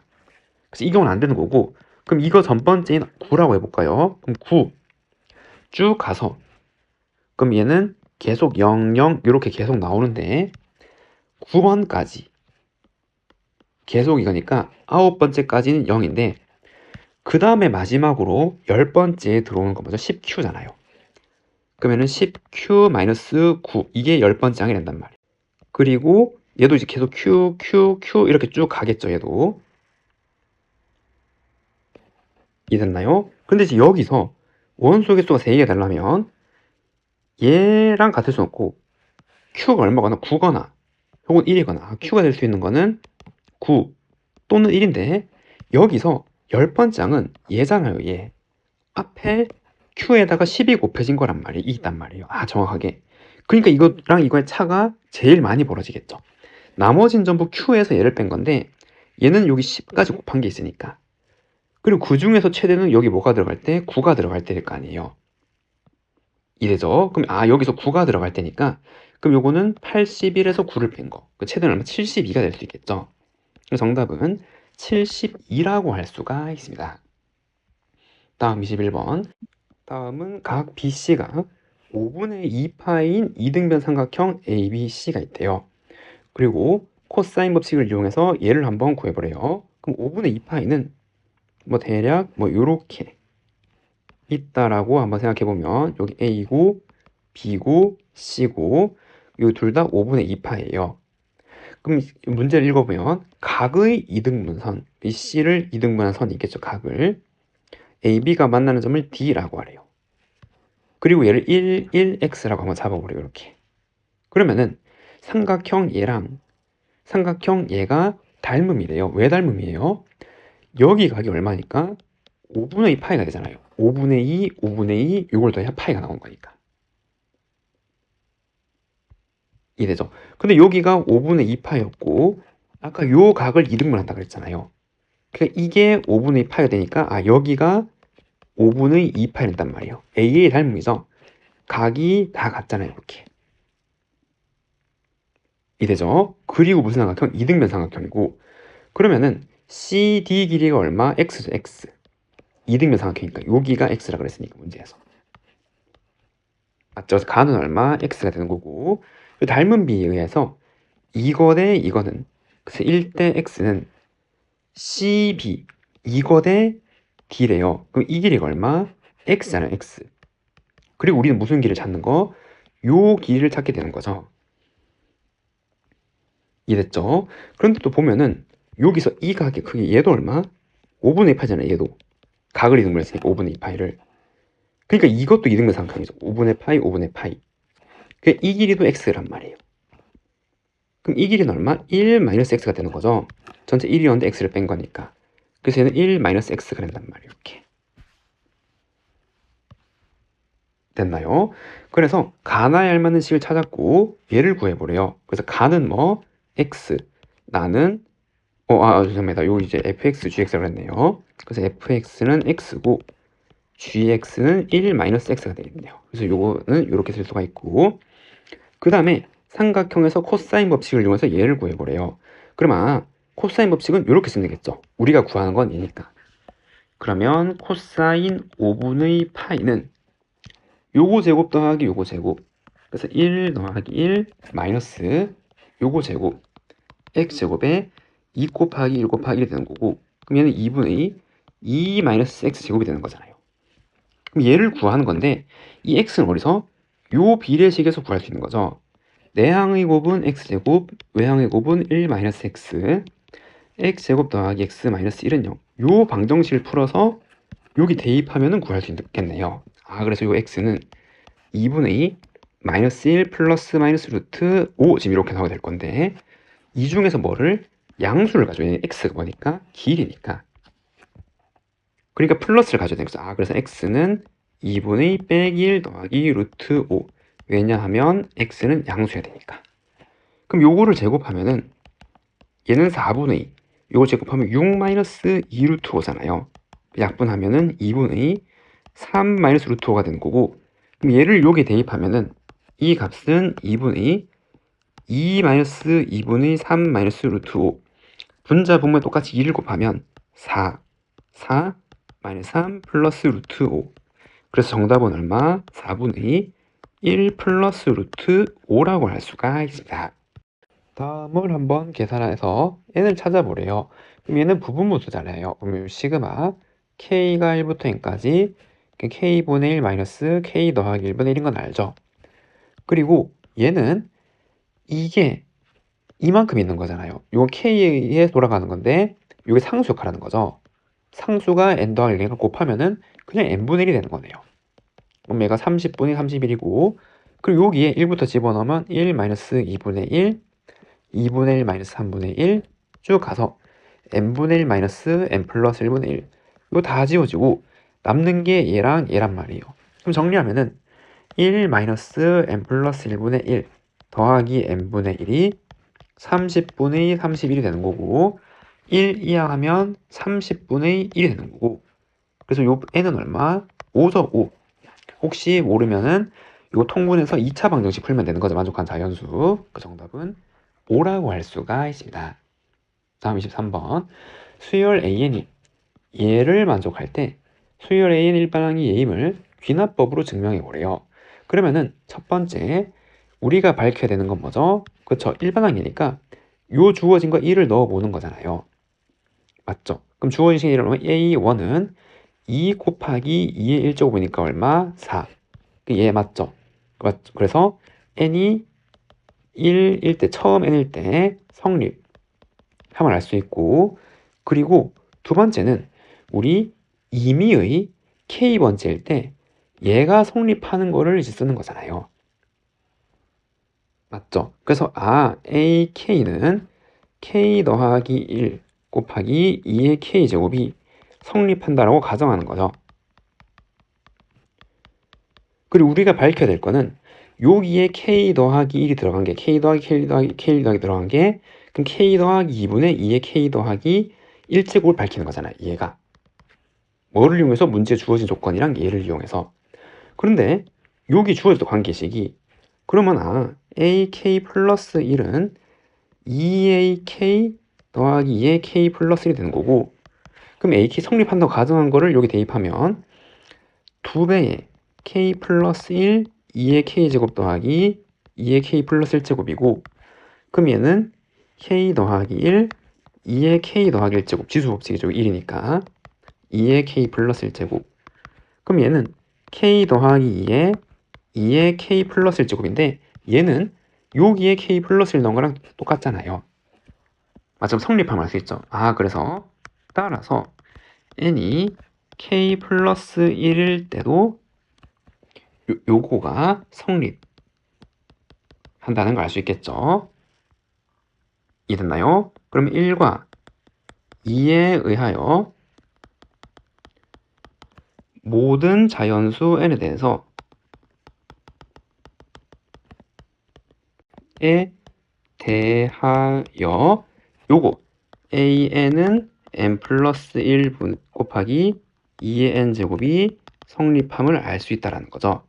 그래서 이 경우는 안 되는 거고 그럼 이거 전 번째인 9라고 해볼까요? 그럼 9 쭉 가서 그럼 얘는 계속 0, 0 이렇게 계속 나오는데 9번까지 계속 이거니까 9번째까지는 0인데 그 다음에 마지막으로 10번째에 들어오는 거 뭐죠? 10Q잖아요. 그러면은 10Q-9 이게 10번째 항이 된단 말이에요. 그리고 얘도 이제 계속 Q, Q, Q 이렇게 쭉 가겠죠. 얘도. 이해됐나요? 근데 이제 여기서 원소 개수가 3개가 되려면 얘랑 같을 수 없고 Q가 얼마거나 9거나 혹은 1이거나 Q가 될 수 있는 거는 9 또는 1인데 여기서 10번째 항은 얘잖아요. 얘. 앞에 Q에다가 10이 곱해진 거란 말이에요. 있단 말이에요. 정확하게. 그러니까 이거랑 이거의 차가 제일 많이 벌어지겠죠. 나머진 전부 Q에서 얘를 뺀 건데 얘는 여기 10까지 곱한 게 있으니까. 그리고 그 중에서 최대는 여기 뭐가 들어갈 때? 9가 들어갈 때일 거 아니에요. 이래죠. 그럼 여기서 9가 들어갈 때니까 그럼 요거는 81에서 9를 뺀 거. 그 최대는 얼마? 72가 될 수 있겠죠. 그래서 정답은 72라고 할 수가 있습니다. 다음 21번. 다음은 각 BC가 5분의 2파인 이등변 삼각형 ABC가 있대요. 그리고 코사인 법칙을 이용해서 얘를 한번 구해보래요. 그럼 5분의 2파이는 대략 요렇게 있다라고 한번 생각해보면 여기 A고 B고 C고 이 둘 다 5분의 2파예요. 그럼 문제를 읽어보면 각의 이등분선 BC를 이등분한 선이 있겠죠. 각을 AB가 만나는 점을 D라고 하래요. 그리고 얘를 1, 1x라고 한번 잡아보래요. 이렇게. 그러면은 삼각형 얘랑 삼각형 얘가 닮음이래요. 왜 닮음이에요? 여기 각이 얼마니까? 5분의 2 파이가 되잖아요. 5분의 2, 5분의 2 이걸 더해야 파이가 나온 거니까. 이래죠. 근데 여기가 5분의 2 파이였고 아까 요 각을 2등분 한다 그랬잖아요. 그러니까 이게 5분의 2 파이가 되니까 여기가 5분의 2 파이 된단 말이에요. A의 닮음이죠. 각이 다 같잖아요. 이렇게. 이래죠. 그리고 무슨 삼각형? 이등변 삼각형이고 그러면은 CD 길이가 얼마? X죠. X. 이등변 삼각형이니까 여기가 X라 그랬으니까 문제에서. 맞죠? 그래서 가는 얼마? X가 되는 거고 닮은 비에 의해서 이거 대 이거는 그래서 1대 X는 CB 이거 대 D래요. 그럼 이 길이가 얼마? X잖아요. X. 그리고 우리는 무슨 길을 찾는 거? 요 길이를 찾게 되는 거죠. 이해됐죠? 그런데 또 보면은 여기서 이 각의 크기 얘도 얼마? 5분의 2 파이잖아요. 얘도 각을 이등분을 했으니까 5분의 2 파이를. 그러니까 이것도 이등분 삼각형이죠. 5분의 파이, 5분의 파이. 그러니까 이 길이도 x란 말이에요. 그럼 이 길이는 얼마? 1 마이너스 x가 되는 거죠. 전체 1이었는데 x를 뺀 거니까. 그래서 얘는 1 마이너스 x가 된단 말이에요. 이렇게. 됐나요? 그래서 가나에 알맞는 식을 찾았고 얘를 구해보래요. 그래서 가는 x 나는 죄송합니다. 요 이제 fx, gx라고 했네요. 그래서 fx는 x고 gx는 1 마이너스 x가 되겠네요. 그래서 요거는 이렇게 쓸 수가 있고 그 다음에 삼각형에서 코사인 법칙을 이용해서 얘를 구해보래요. 그러면 코사인 법칙은 이렇게 쓰면 되겠죠. 우리가 구하는 건 얘니까. 그러면 코사인 5분의 파이는 요거 제곱 더하기 요거 제곱, 그래서 1 더하기 1 마이너스 요거 제곱 x제곱에 2 곱하기 1 곱하기 1이 되는 거고, 그럼 얘는 2분의 2 마이너스 x제곱이 되는 거잖아요. 그럼 얘를 구하는 건데 이 x는 어디서? 요 비례식에서 구할 수 있는 거죠. 내항의 곱은 x제곱, 외항의 곱은 1 마이너스 x, x제곱 더하기 x 마이너스 1은 0. 요 방정식을 풀어서 여기 대입하면 구할 수 있겠네요. 그래서 요 x는 2분의 마이너스 1 플러스 마이너스 루트 5 지금 이렇게 나오게 될 건데, 이 중에서 뭐를? 양수를 가져야 돼. x가 뭐니까? 길이니까. 그러니까 플러스를 가져야 되는 거죠. 그래서 x는 2분의 빼기 1 더하기 루트 5. 왜냐하면 x는 양수여야 되니까. 그럼 요거를 제곱하면은 얘는 4분의 2. 요거 제곱하면 6 마이너스 2 루트 5잖아요. 약분하면은 2분의 3 마이너스 루트 5가 되는 거고, 그럼 얘를 여기 대입하면은 이 값은 2분의 2 마이너스 2분의 3 마이너스 루트 5. 분자 분모에 똑같이 2를 곱하면 4 마이너스 3 플러스 루트 5. 그래서 정답은 얼마? 4분의 1 플러스 루트 5라고 할 수가 있습니다. 다음을 한번 계산해서 n을 찾아보래요. 그럼 얘는 부분모수잖아요. 그럼 시그마 k가 1부터 n까지 k분의 1 마이너스 k 더하기 1분의 1인 건 알죠? 그리고 얘는 이게 이만큼 있는 거잖아요. 이거 k에 돌아가는 건데 이게 상수 역할을 하는 거죠. 상수가 n 더하기 1을 곱하면은 그냥 n분의 1이 되는 거네요. 그럼 얘가 30분의 31이고, 그리고 여기에 1부터 집어넣으면 1 마이너스 2분의 1, 2분의 1 마이너스 3분의 1 쭉 가서 n분의 1 마이너스 n 플러스 1분의 1. 이거 다 지워지고 남는 게 얘랑 얘란 말이에요. 그럼 정리하면은 1 마이너스 n 플러스 1분의 1 더하기 n분의 1이 30분의 31이 되는 거고, 1 이하하면 30분의 1이 되는 거고, 그래서 요 n은 얼마? 5죠, 5. 혹시 모르면은 이거 통분해서 2차 방정식 풀면 되는 거죠. 만족한 자연수. 그 정답은 5라고 할 수가 있습니다. 다음 23번. 수열 AN이 얘를 만족할 때 수열 AN 일반항이 얘임을 귀납법으로 증명해 보래요. 그러면은 첫 번째 우리가 밝혀야 되는 건 뭐죠? 그쵸, 일반항이니까 요 주어진 거 1을 넣어 보는 거잖아요. 맞죠? 그럼 주어진 1을 넣으면 A1은 2 곱하기 2의 1제곱이니까 얼마? 4. 얘 맞죠? 그래서 n이 1일 때, 처음 n일 때 성립함을 알 수 있고, 그리고 두 번째는 우리 임의의 k번째일 때 얘가 성립하는 거를 이제 쓰는 거잖아요. 맞죠? 그래서 ak는 k 더하기 1 곱하기 2의 k제곱이 성립한다라고 가정하는 거죠. 그리고 우리가 밝혀야 될 거는 여기에 k 더하기 1이 들어간 게 k 더하기 k 더하기 k 더하기 들어간 게, 그럼 k 더하기 2분의 2의 k 더하기 1제곱을 밝히는 거잖아요. 얘가 뭐를 이용해서? 문제에 주어진 조건이랑 얘를 이용해서. 그런데 여기 주어진 관계식이, 그러면 ak 플러스 1은 2ak 더하기 2의 k 플러스 1이 되는 거고, 그럼 ak 성립한다고 가정한 거를 여기 대입하면 2배의 k 플러스 1 2의 k제곱 더하기 2의 k 플러스 1제곱이고, 그럼 얘는 k 더하기 1 2의 k 더하기 1제곱, 지수법칙이죠. 1이니까 2의 k 플러스 1제곱. 그럼 얘는 k 더하기 2의 k 플러스 1제곱인데 얘는 여기에 k 플러스 1 넣은 거랑 똑같잖아요. 맞죠? 성립하면 알 수 있죠. 그래서 따라서 n이 k 플러스 1일 때도 요거가 성립한다는 걸 알 수 있겠죠. 이해됐나요? 그럼 1과 2에 의하여 모든 자연수 n에 대해서 요거 an은 n 플러스 1 곱하기 2의 n제곱이 성립함을 알 수 있다는 거죠.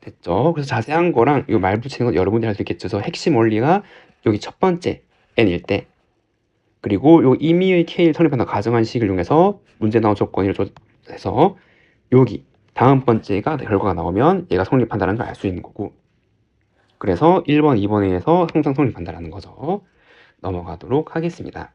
됐죠? 그래서 자세한 거랑 이 말 붙이는 건 여러분들이 할 수 있겠죠. 그래서 핵심 원리가 여기 첫 번째 n일 때, 그리고 요 임의의 k를 성립한다 가정한 식을 이용해서 문제 나온 조건을 해서 여기 다음 번째가 결과가 나오면 얘가 성립한다는 걸 알 수 있는 거고, 그래서 1번, 2번에 의해서 항상 성립한다는 거죠. 넘어가도록 하겠습니다.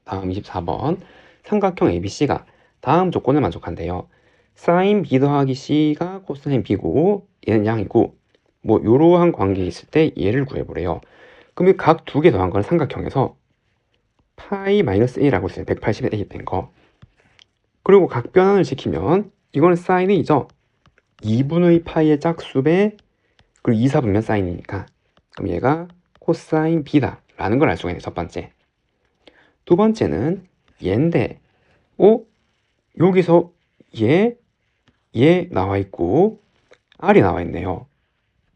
다음 24번. 삼각형 ABC가 다음 조건을 만족한대요. 사인 B 더하기 C가 코사인 B고 얘는 양이고, 뭐 이러한 관계에 있을 때 얘를 구해보래요. 그럼 각 두 개 더한 건 삼각형에서 파이 마이너스 A라고 있어요. 180에 A 된 거. 그리고 각 변환을 시키면 이거는 사인 A죠. 2분의 파이의 짝수배, 그리고 2, 4분면 사인이니까. 그럼 얘가 코사인 B다 라는 걸 알 수가 있네, 첫 번째. 두 번째는 얘인데, 여기서 얘 나와 있고 R이 나와 있네요.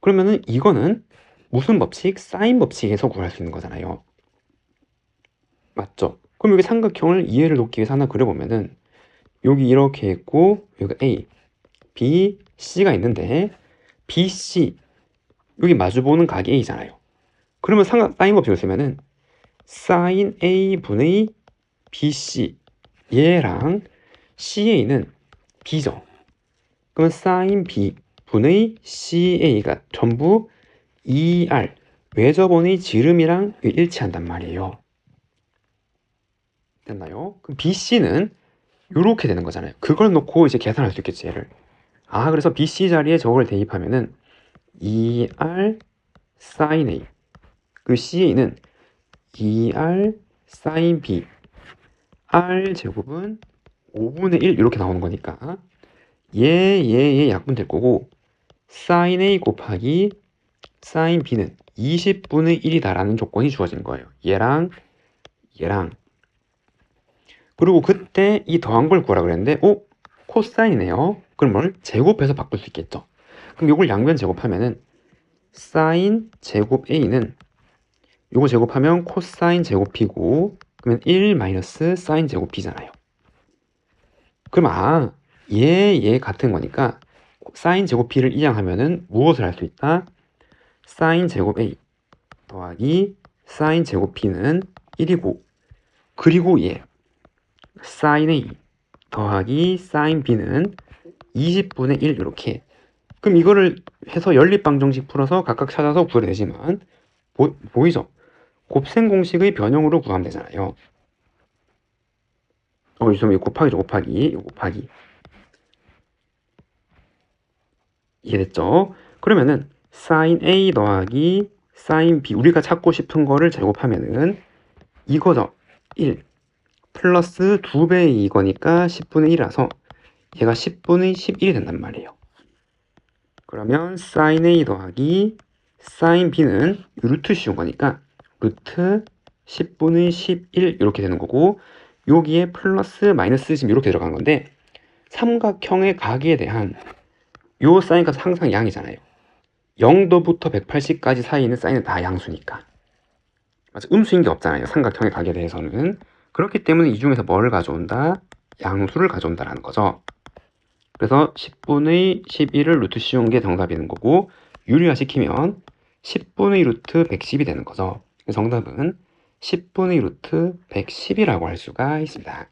그러면은 이거는 무슨 법칙? 사인 법칙에서 구할 수 있는 거잖아요. 맞죠? 그럼 여기 삼각형을 이해를 돕기 위해서 하나 그려보면은 여기 이렇게 있고 여기 A, B, C가 있는데 B, C 여기 마주보는 각이 A잖아요. 그러면 사인 법칙을 쓰면은 사인 A분의 BC 얘랑 CA는 B죠. 그러면 사인 B분의 CA가 전부 ER 외접원의 지름이랑 일치한단 말이에요. 됐나요? 그럼 BC는 이렇게 되는 거잖아요. 그걸 놓고 이제 계산할 수 있겠지, 얘를. 그래서 BC 자리에 저걸 대입하면은 ER sin A, 그 CA는 ER sin B, R 제곱은 5분의 1 이렇게 나오는 거니까 얘 약분 될 거고, sin A 곱하기 sin B는 20분의 1이다 라는 조건이 주어진 거예요. 얘랑 그리고 그때 이 더한 걸 구하라 그랬는데 코사인이네요. 그럼 뭘 제곱해서 바꿀 수 있겠죠. 그럼 이걸 양변 제곱하면은 사인 제곱 A는 요거 제곱하면 코사인 제곱 B고, 그러면 1 마이너스 사인 제곱 B잖아요. 그럼 얘 같은 거니까 사인 제곱 B를 이항하면은 무엇을 할 수 있다? 사인 제곱 A 더하기 사인 제곱 B는 1이고, 그리고 얘 사인 A 더하기 사인 B는 20분의 1 이렇게. 그럼 이거를 해서 연립방정식 풀어서 각각 찾아서 구해야 되지만 보이죠? 곱셈 공식의 변형으로 구하면 되잖아요. 이거 곱하기죠. 곱하기. 이해됐죠? 그러면은 sin A 더하기 sin B, 우리가 찾고 싶은 거를 제곱하면은 이거죠. 1 플러스 2배의 이거니까 10분의 1이라서 얘가 10분의 11이 된단 말이에요. 그러면 sin A 더하기 sin B는 루트 씌운 거니까 루트 10분의 11 이렇게 되는 거고, 여기에 플러스 마이너스 지금 이렇게 들어간 건데 삼각형의 각에 대한 요 사인값은 항상 양이잖아요. 0도부터 180까지 사이에 있는 사인은 다 양수니까. 맞아, 음수인 게 없잖아요, 삼각형의 각에 대해서는. 그렇기 때문에 이 중에서 뭐를 가져온다? 양수를 가져온다라는 거죠. 그래서 10분의 11을 루트 씌운 게 정답이 되는 거고, 유리화시키면 10분의 루트 110이 되는 거죠. 정답은 10분의 루트 110이라고 할 수가 있습니다.